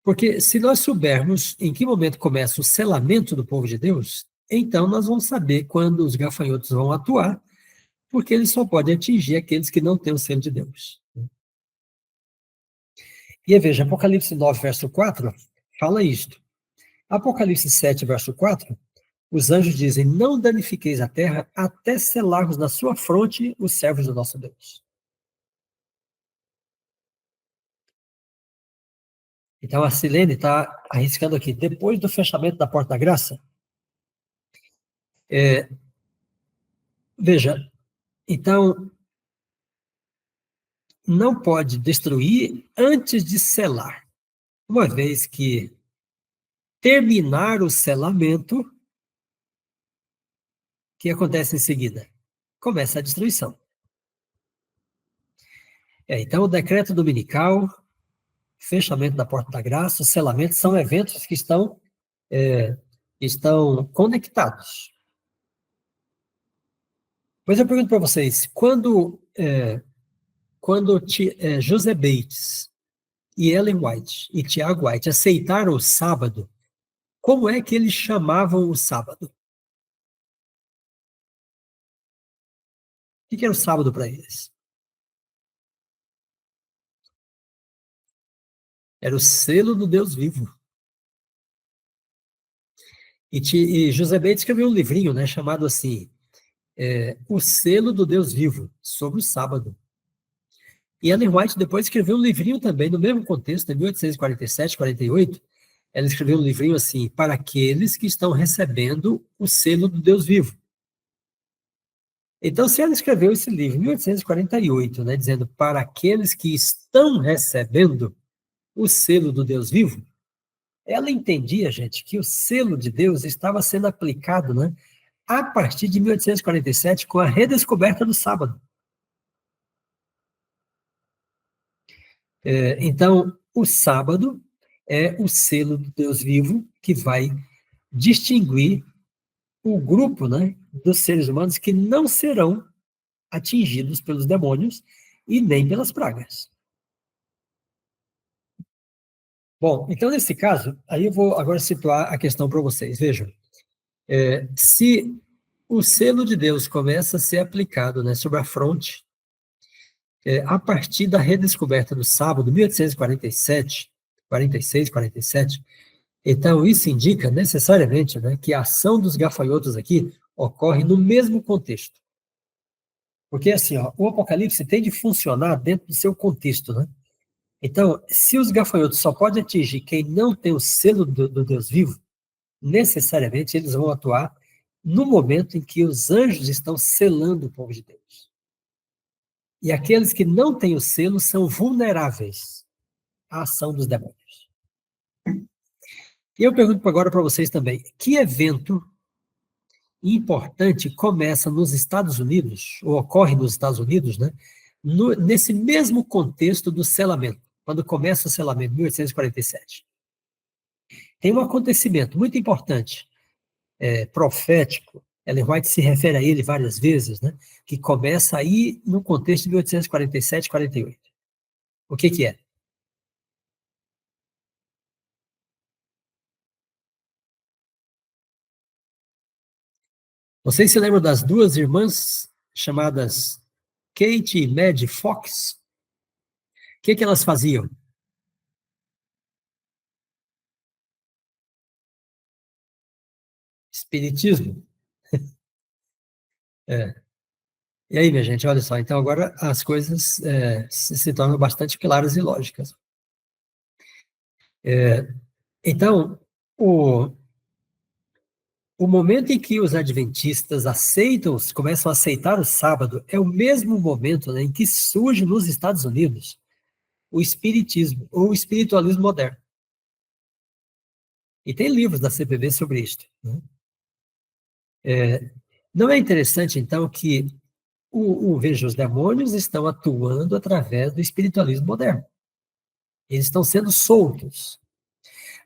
Porque se nós soubermos em que momento começa o selamento do povo de Deus, então nós vamos saber quando os gafanhotos vão atuar, porque eles só podem atingir aqueles que não têm o selo de Deus. E veja, Apocalipse 9, verso 4, fala isto. Apocalipse 7, verso 4, os anjos dizem, não danifiqueis a terra até selarmos na sua fronte os servos do nosso Deus. Então a Silene está arriscando aqui, depois do fechamento da porta da graça, veja, então, não pode destruir antes de selar, uma vez que terminar o selamento, o que acontece em seguida? Começa a destruição. Então, o decreto dominical, fechamento da porta da graça, o selamento, são eventos que estão conectados. Pois eu pergunto para vocês, quando José Bates e Ellen White e Tiago White aceitaram o sábado, como é que eles chamavam o sábado? O que era o sábado para eles? Era o selo do Deus vivo. E José Bates escreveu um livrinho, né, chamado assim, O Selo do Deus Vivo, sobre o sábado. E Ellen White depois escreveu um livrinho também, no mesmo contexto, em 1847, 48, ela escreveu um livrinho assim, para aqueles que estão recebendo o selo do Deus vivo. Então, se ela escreveu esse livro em 1848, né, dizendo para aqueles que estão recebendo o selo do Deus vivo, ela entendia, gente, que o selo de Deus estava sendo aplicado, né, a partir de 1847, com a redescoberta do sábado. Então, o sábado é o selo do Deus vivo que vai distinguir o grupo, né, dos seres humanos que não serão atingidos pelos demônios e nem pelas pragas. Bom, então nesse caso, aí eu vou agora situar a questão para vocês. Vejam, se o selo de Deus começa a ser aplicado, né, sobre a fronte, a partir da redescoberta do sábado, 1847, 46, 47, então isso indica necessariamente, né, que a ação dos gafanhotos aqui ocorre no mesmo contexto. Porque assim, ó, o Apocalipse tem de funcionar dentro do seu contexto, né? Então, se os gafanhotos só podem atingir quem não tem o selo do Deus vivo, necessariamente eles vão atuar no momento em que os anjos estão selando o povo de Deus. E aqueles que não têm o selo são vulneráveis à ação dos demônios. E eu pergunto agora para vocês também, que evento importante começa nos Estados Unidos, ou ocorre nos Estados Unidos, né, nesse mesmo contexto do selamento, quando começa o selamento, 1847. Tem um acontecimento muito importante, profético, Ellen White se refere a ele várias vezes, né, que começa aí no contexto de 1847, 48. O que é? Vocês se lembram das duas irmãs chamadas Kate e Maddie Fox? O que elas faziam? Espiritismo. E aí, minha gente, olha só, então agora as coisas se tornam bastante claras e lógicas. Então, o momento em que os adventistas começam a aceitar o sábado, é o mesmo momento, né, em que surge nos Estados Unidos o espiritismo, ou o espiritualismo moderno. E tem livros da CPB sobre isso. Né? Não é interessante, então, que veja, os demônios estão atuando através do espiritualismo moderno. Eles estão sendo soltos.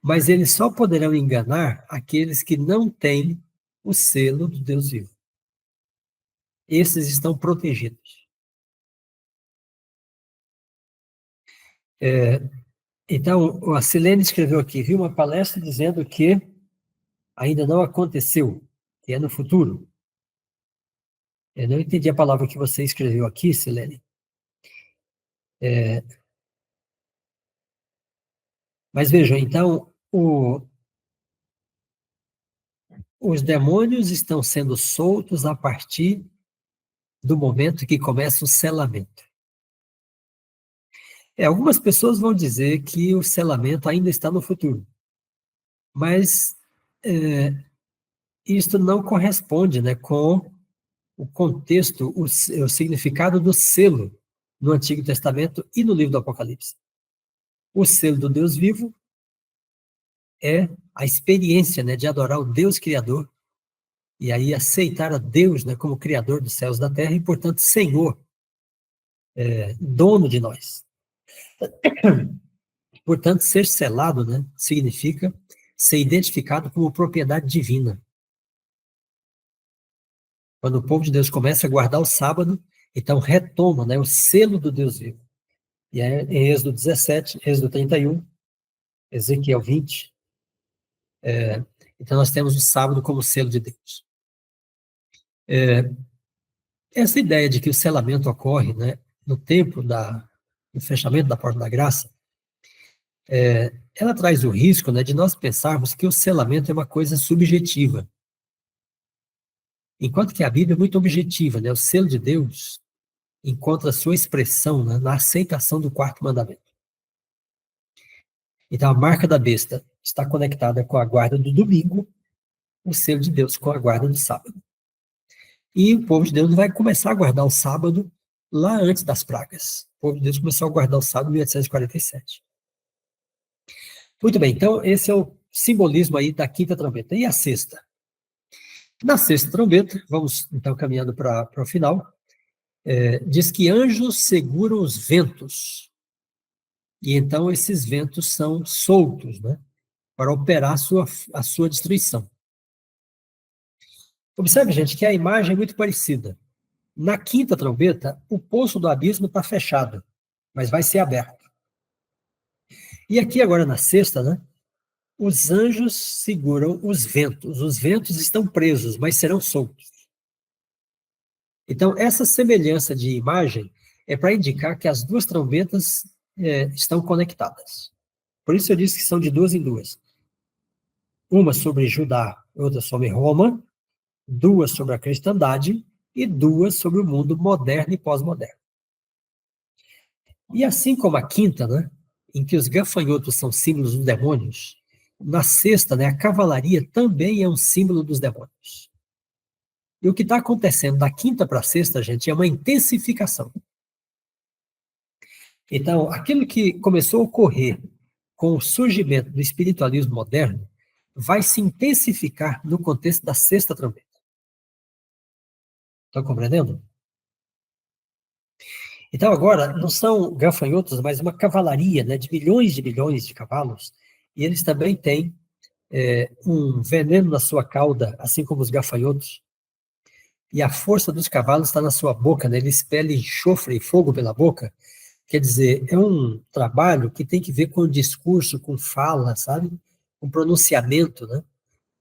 Mas eles só poderão enganar aqueles que não têm o selo do Deus vivo. Esses estão protegidos. Então, a Silene escreveu aqui, viu uma palestra dizendo que ainda não aconteceu, que é no futuro. Eu não entendi a palavra que você escreveu aqui, Silene. Mas vejam, então, os demônios estão sendo soltos a partir do momento que começa o selamento. Algumas pessoas vão dizer que o selamento ainda está no futuro, mas isto não corresponde, né, com o contexto, o significado do selo no Antigo Testamento e no livro do Apocalipse. O selo do Deus vivo é a experiência, né, de adorar o Deus Criador e aí aceitar a Deus, né, como Criador dos céus e da terra e, portanto, Senhor, dono de nós. Portanto, ser selado, né, significa ser identificado como propriedade divina. Quando o povo de Deus começa a guardar o sábado, então retoma, né, o selo do Deus vivo. E é em Êxodo 17, Êxodo 31, Ezequiel 20. Então nós temos o sábado como selo de Deus. Essa ideia de que o selamento ocorre, né, no tempo do fechamento da porta da graça, ela traz o risco, né, de nós pensarmos que o selamento é uma coisa subjetiva. Enquanto que a Bíblia é muito objetiva, né, o selo de Deus encontra sua expressão, né, na aceitação do quarto mandamento. Então, a marca da besta está conectada com a guarda do domingo, o selo de Deus com a guarda do sábado. E o povo de Deus vai começar a guardar o sábado lá antes das pragas. O povo de Deus começou a guardar o sábado em 1847. Muito bem, então esse é o simbolismo aí da quinta trombeta. E a sexta? Na sexta trombeta, vamos então caminhando para o final, diz que anjos seguram os ventos. E então esses ventos são soltos, né, para operar a sua destruição. Observe, gente, que a imagem é muito parecida. Na quinta trombeta, o poço do abismo está fechado, mas vai ser aberto. E aqui agora na sexta, né, os anjos seguram os ventos estão presos, mas serão soltos. Então, essa semelhança de imagem é para indicar que as duas trombetas estão conectadas. Por isso eu disse que são de duas em duas. Uma sobre Judá, outra sobre Roma, duas sobre a cristandade e duas sobre o mundo moderno e pós-moderno. E assim como a quinta, né, em que os gafanhotos são símbolos dos demônios, na sexta, né, a cavalaria também é um símbolo dos demônios. E o que está acontecendo da quinta para a sexta, gente, é uma intensificação. Então, aquilo que começou a ocorrer com o surgimento do espiritualismo moderno vai se intensificar no contexto da sexta trombeta. Estão compreendendo? Então, agora, não são gafanhotos, mas uma cavalaria, né, de milhões de cavalos, e eles também têm um veneno na sua cauda, assim como os gafanhotos, e a força dos cavalos está na sua boca, né, eles expelem enxofre e fogo pela boca. Quer dizer, é um trabalho que tem que ver com discurso, com fala, sabe? Com pronunciamento, né?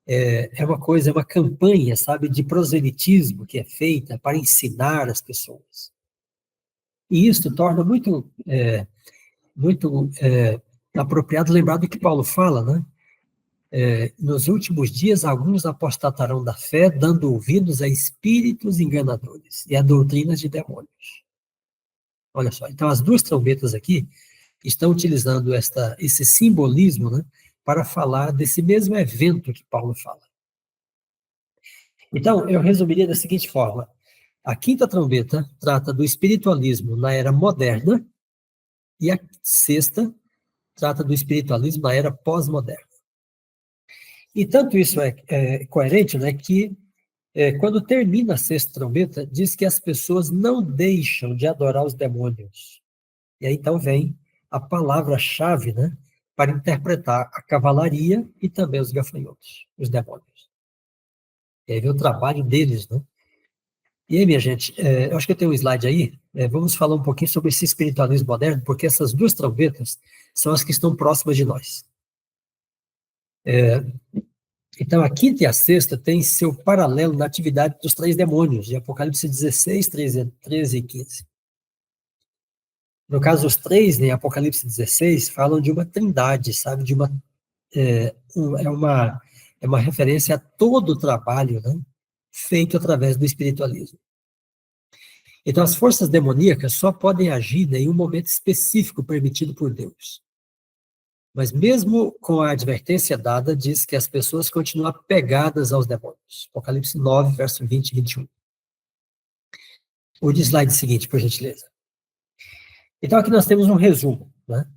É uma coisa, é uma campanha, sabe, de proselitismo que é feita para ensinar as pessoas. E isso torna muito apropriado lembrar do que Paulo fala, né? Nos últimos dias, alguns apostatarão da fé, dando ouvidos a espíritos enganadores e a doutrinas de demônios. Olha só, então as duas trombetas aqui estão utilizando esse simbolismo, né, para falar desse mesmo evento que Paulo fala. Então, eu resumiria da seguinte forma: a quinta trombeta trata do espiritualismo na era moderna e a sexta trata do espiritualismo na era pós-moderna. E tanto isso é coerente, né, que quando termina a sexta trombeta, diz que as pessoas não deixam de adorar os demônios. E aí então vem a palavra-chave, né, para interpretar a cavalaria e também os gafanhotos, os demônios. E aí vem o trabalho deles, né? E aí, minha gente, eu acho que eu tenho um slide aí, vamos falar um pouquinho sobre esse espiritualismo moderno, porque essas duas trombetas são as que estão próximas de nós. Então, a quinta e a sexta têm seu paralelo na atividade dos três demônios, de Apocalipse 16, 13 e 15. No caso, os três, né, em Apocalipse 16, falam de uma trindade, sabe, de uma é uma referência a todo o trabalho, né, feito através do espiritualismo. Então, as forças demoníacas só podem agir, né, em um momento específico permitido por Deus. Mas mesmo com a advertência dada, diz que as pessoas continuam apegadas aos demônios. Apocalipse 9, verso 20 e 21. O slide seguinte, por gentileza. Então, aqui nós temos um resumo, né?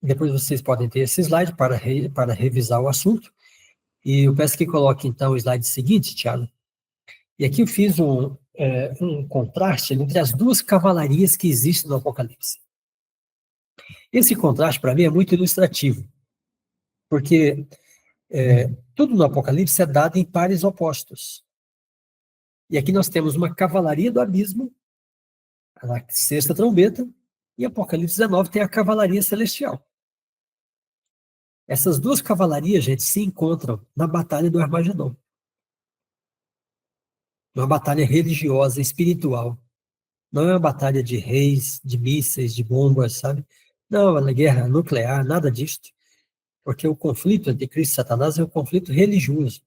Depois vocês podem ter esse slide para revisar o assunto. E eu peço que coloque, então, o slide seguinte, Tiago. E aqui eu fiz um contraste entre as duas cavalarias que existem no Apocalipse. Esse contraste, para mim, é muito ilustrativo, porque tudo no Apocalipse é dado em pares opostos. E aqui nós temos uma cavalaria do abismo, a sexta trombeta, e Apocalipse 19 tem a cavalaria celestial. Essas duas cavalarias, gente, se encontram na batalha do Armagedon. Uma batalha religiosa, espiritual. Não é uma batalha de reis, de mísseis, de bombas, sabe? Não é uma guerra nuclear, nada disso. Porque o conflito entre Cristo e Satanás é um conflito religioso.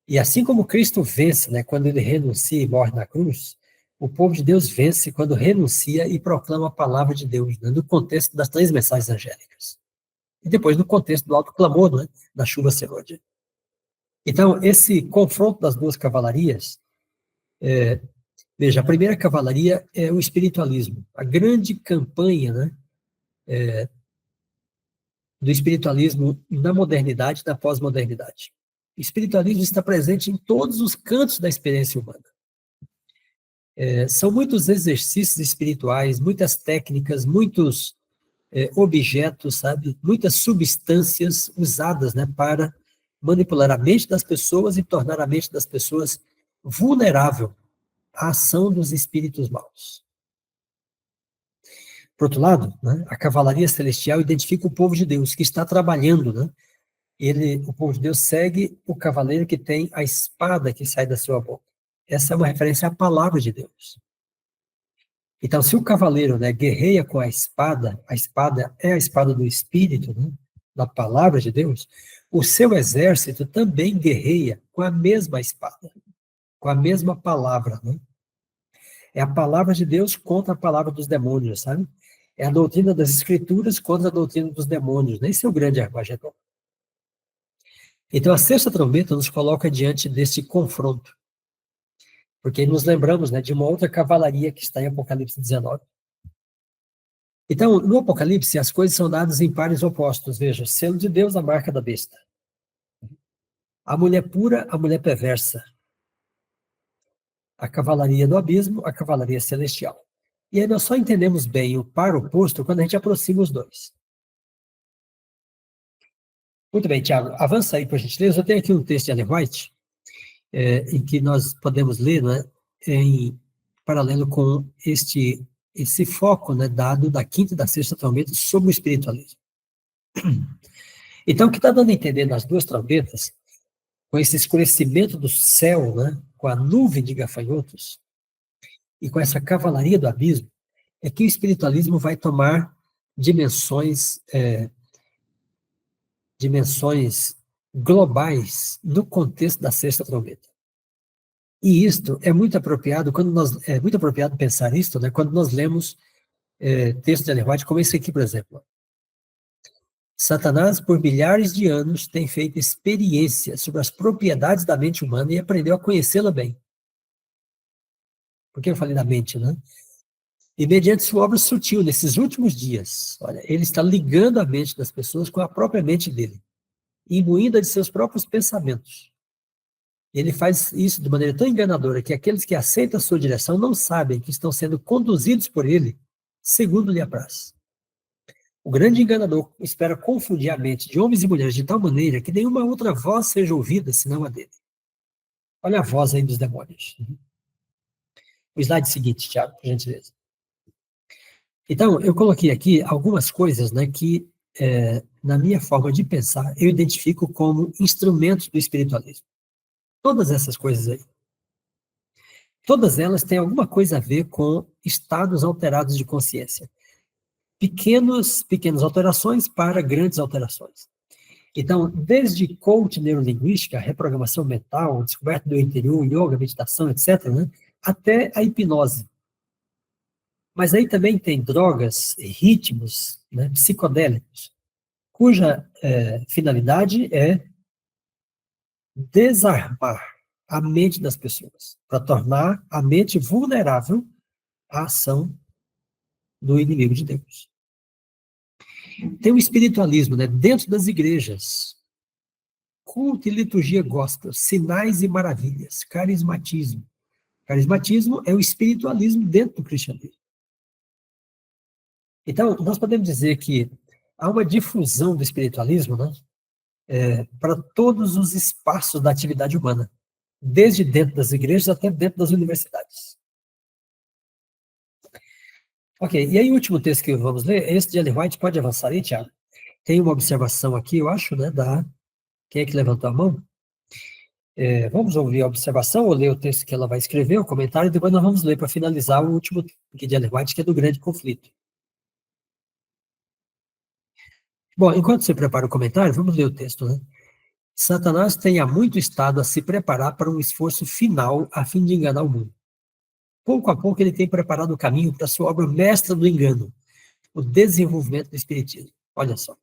E assim como Cristo vence, né, quando ele renuncia e morre na cruz, o povo de Deus vence quando renuncia e proclama a palavra de Deus, né, no contexto das 3 mensagens angélicas. E depois no contexto do alto clamor, né, da chuva serôdia. Então, esse confronto das duas cavalarias, veja, a primeira cavalaria é o espiritualismo. A grande campanha, né, do espiritualismo na modernidade e na pós-modernidade. O espiritualismo está presente em todos os cantos da experiência humana. São muitos exercícios espirituais, muitas técnicas, muitos objetos, sabe? Muitas substâncias usadas, né, para manipular a mente das pessoas e tornar a mente das pessoas vulnerável à ação dos espíritos maus. Por outro lado, né, a cavalaria celestial identifica o povo de Deus que está trabalhando, né? O povo de Deus segue o cavaleiro que tem a espada que sai da sua boca. Essa é uma referência à palavra de Deus. Então, se o cavaleiro, né, guerreia com a espada é a espada do Espírito, né, da palavra de Deus, o seu exército também guerreia com a mesma espada, com a mesma palavra. Né? É a palavra de Deus contra a palavra dos demônios, sabe? É a doutrina das Escrituras contra a doutrina dos demônios. Né? Esse é o grande Armagedon. Então, a sexta trombeta nos coloca diante desse confronto. Porque nos lembramos, né, de uma outra cavalaria que está em Apocalipse 19. Então, no Apocalipse, as coisas são dadas em pares opostos. Veja, o selo de Deus, a marca da besta. A mulher pura, a mulher perversa. A cavalaria do abismo, a cavalaria celestial. E aí nós só entendemos bem o par oposto quando a gente aproxima os dois. Muito bem, Tiago, avança aí, por gentileza. Eu tenho aqui um texto de Ellen White, em que nós podemos ler, né, em paralelo com esse foco, né, dado da quinta e da sexta trombeta sobre o espiritualismo. Então, o que está dando a entender nas duas trombetas, com esse escurecimento do céu, né, com a nuvem de gafanhotos, e com essa cavalaria do abismo, é que o espiritualismo vai tomar dimensões globais no contexto da sexta trombeta. E isto é muito apropriado pensar isto, né, quando nós lemos textos de Ellen White, como esse aqui, por exemplo. Satanás, por milhares de anos, tem feito experiências sobre as propriedades da mente humana e aprendeu a conhecê-la bem. Por que eu falei da mente, né? E mediante sua obra sutil, nesses últimos dias, olha, ele está ligando a mente das pessoas com a própria mente dele, imbuindo-a de seus próprios pensamentos. Ele faz isso de maneira tão enganadora que aqueles que aceitam a sua direção não sabem que estão sendo conduzidos por ele, segundo lhe apraz. O grande enganador espera confundir a mente de homens e mulheres de tal maneira que nenhuma outra voz seja ouvida senão a dele. Olha a voz aí dos demônios. O slide seguinte, Tiago, por gentileza. Então, eu coloquei aqui algumas coisas, né, que, na minha forma de pensar, eu identifico como instrumentos do espiritualismo. Todas essas coisas aí. Todas elas têm alguma coisa a ver com estados alterados de consciência. pequenas alterações para grandes alterações. Então, desde coach neurolinguística, reprogramação mental, descoberta do interior, yoga, meditação, etc., né, até a hipnose. Mas aí também tem drogas, ritmos, né, psicodélicos, cuja finalidade é desarmar a mente das pessoas, para tornar a mente vulnerável à ação do inimigo de Deus. Tem o espiritualismo, né, dentro das igrejas, culto e liturgia gospel, sinais e maravilhas, carismatismo. Carismatismo é o espiritualismo dentro do cristianismo. Então, nós podemos dizer que há uma difusão do espiritualismo, né, para todos os espaços da atividade humana, desde dentro das igrejas até dentro das universidades. Ok, e aí o último texto que vamos ler é esse de Ellen White. Pode avançar aí, Tiago? Tem uma observação aqui, eu acho, né, quem é que levantou a mão? Vamos ouvir a observação ou ler o texto que ela vai escrever, o comentário, e depois nós vamos ler para finalizar o último aqui de Ellen White, que é do grande conflito. Bom, enquanto você prepara o comentário, vamos ler o texto, né? Satanás tem há muito estado a se preparar para um esforço final a fim de enganar o mundo. Pouco a pouco ele tem preparado o caminho para a sua obra mestra do engano, o desenvolvimento do espiritismo. Olha só.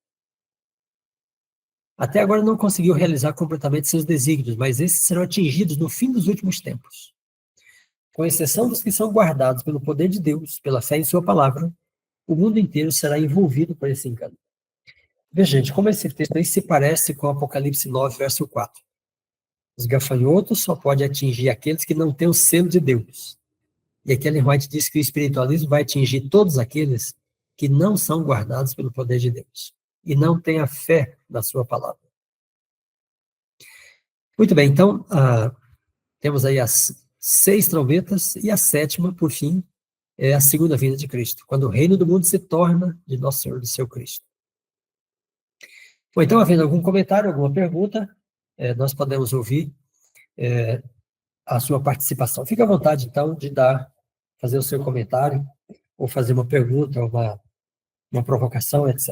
Até agora não conseguiu realizar completamente seus desígnios, mas esses serão atingidos no fim dos últimos tempos. Com exceção dos que são guardados pelo poder de Deus, pela fé em sua palavra, o mundo inteiro será envolvido por esse engano. Veja, gente, como esse texto aí se parece com Apocalipse 9, verso 4. Os gafanhotos só podem atingir aqueles que não têm o selo de Deus. E aqui Ellen White diz que o espiritualismo vai atingir todos aqueles que não são guardados pelo poder de Deus e não têm a fé na sua palavra. Muito bem, então, temos aí as 6 trombetas e a 7ª, por fim, é a segunda vinda de Cristo, quando o reino do mundo se torna de nosso Senhor e de seu Cristo. Bom, então, havendo algum comentário, alguma pergunta, nós podemos ouvir a sua participação. Fique à vontade, então, de fazer o seu comentário, ou fazer uma pergunta, uma provocação, etc.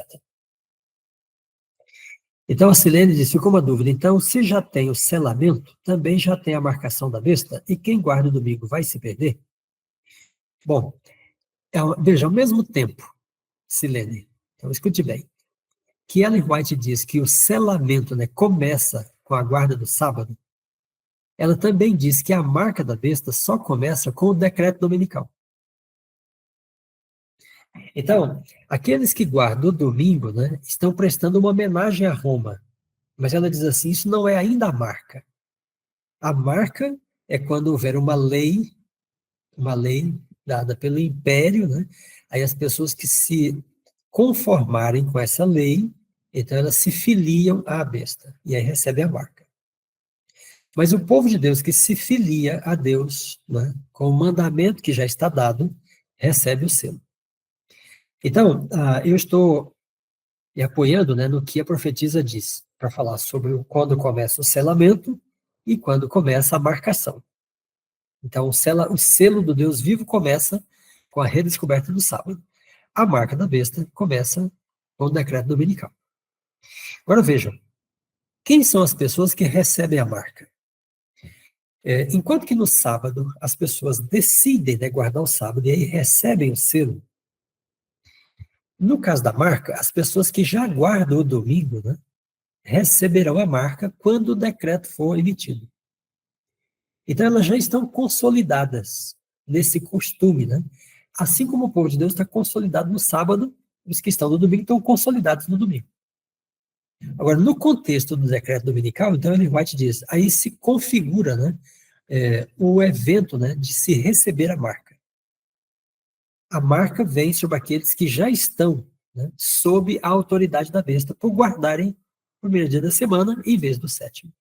Então, a Silene disse, ficou uma dúvida. Então, se já tem o selamento, também já tem a marcação da besta, e quem guarda o domingo vai se perder? Bom, veja, ao mesmo tempo, Silene, então escute bem, que Ellen White diz que o selamento, né, começa com a guarda do sábado, ela também diz que a marca da besta só começa com o decreto dominical. Então, aqueles que guardam o domingo, né, estão prestando uma homenagem a Roma, mas ela diz assim, isso não é ainda a marca. A marca é quando houver uma lei dada pelo império, né, aí as pessoas que se conformarem com essa lei, então elas se filiam à besta, e aí recebem a marca. Mas o povo de Deus que se filia a Deus, né, com o mandamento que já está dado, recebe o selo. Então, eu estou apoiando, né, no que a profetisa diz, para falar sobre quando começa o selamento e quando começa a marcação. Então, o selo do Deus vivo começa com a redescoberta do sábado. A marca da besta começa com o decreto dominical. Agora vejam, quem são as pessoas que recebem a marca? Enquanto que no sábado as pessoas decidem, né, guardar o sábado e aí recebem o selo, no caso da marca, as pessoas que já guardam o domingo, né, receberão a marca quando o decreto for emitido. Então elas já estão consolidadas nesse costume, né? Assim como o povo de Deus está consolidado no sábado, os que estão no domingo estão consolidados no domingo. Agora, no contexto do decreto dominical, então Ellen White diz, aí se configura, né, o evento, né, de se receber a marca. A marca vem sobre aqueles que já estão, né, sob a autoridade da besta, por guardarem o primeiro dia da semana em vez do 7º.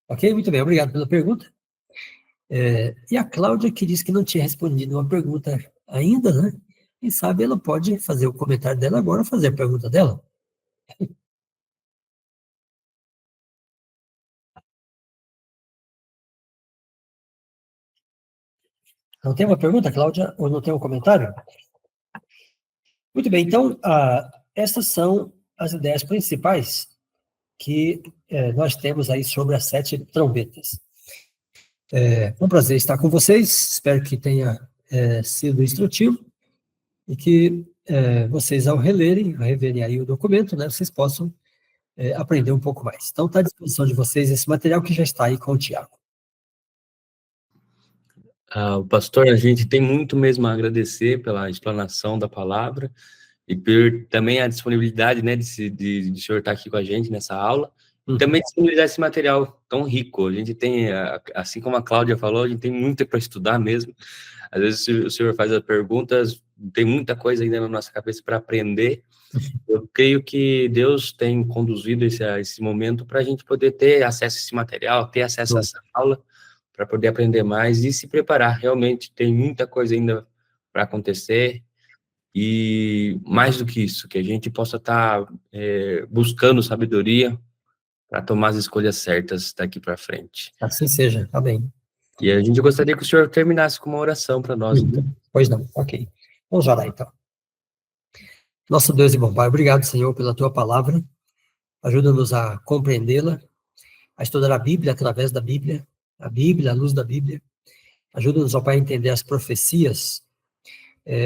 Ok? Muito bem, obrigado pela pergunta. E a Cláudia, que disse que não tinha respondido uma pergunta ainda, né? Quem sabe ela pode fazer o comentário dela agora, fazer a pergunta dela. Não tem uma pergunta, Cláudia? Ou não tem um comentário? Muito bem, então, essas são as ideias principais que nós temos aí sobre as 7 trombetas. É um prazer estar com vocês, espero que tenha sido instrutivo e que vocês, ao reverem aí o documento, né, vocês possam aprender um pouco mais. Então, está à disposição de vocês esse material que já está aí com o Tiago. Pastor, a gente tem muito mesmo a agradecer pela explanação da palavra e por também a disponibilidade, né, de o senhor estar aqui com a gente nessa aula. Também disponibilizar esse material tão rico. A gente tem, assim como a Cláudia falou, a gente tem muito para estudar mesmo. Às vezes o senhor faz as perguntas, tem muita coisa ainda na nossa cabeça para aprender. Eu creio que Deus tem conduzido esse momento para a gente poder ter acesso a esse material, ter acesso a essa aula, para poder aprender mais e se preparar. Realmente tem muita coisa ainda para acontecer. E mais do que isso, que a gente possa estar buscando sabedoria para tomar as escolhas certas daqui para frente. Assim seja, amém. E a gente gostaria que o senhor terminasse com uma oração para nós. Então. Pois não, ok. Vamos orar, então. Nosso Deus e bom Pai, obrigado, Senhor, pela Tua palavra. Ajuda-nos a compreendê-la, a estudar a Bíblia através da Bíblia, a luz da Bíblia. Ajuda-nos, ó Pai, a entender as profecias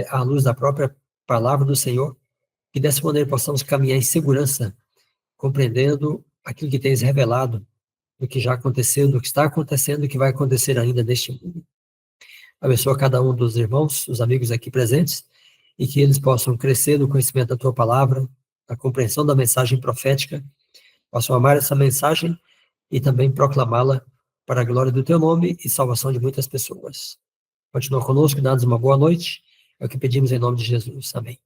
à luz da própria palavra do Senhor, que dessa maneira possamos caminhar em segurança, compreendendo aquilo que tens revelado, do que já aconteceu, do que está acontecendo e que vai acontecer ainda neste mundo. Abençoa cada um dos irmãos, os amigos aqui presentes, e que eles possam crescer no conhecimento da Tua palavra, na compreensão da mensagem profética, possam amar essa mensagem e também proclamá-la para a glória do Teu nome e salvação de muitas pessoas. Continua conosco, dá-nos uma boa noite, é o que pedimos em nome de Jesus. Amém.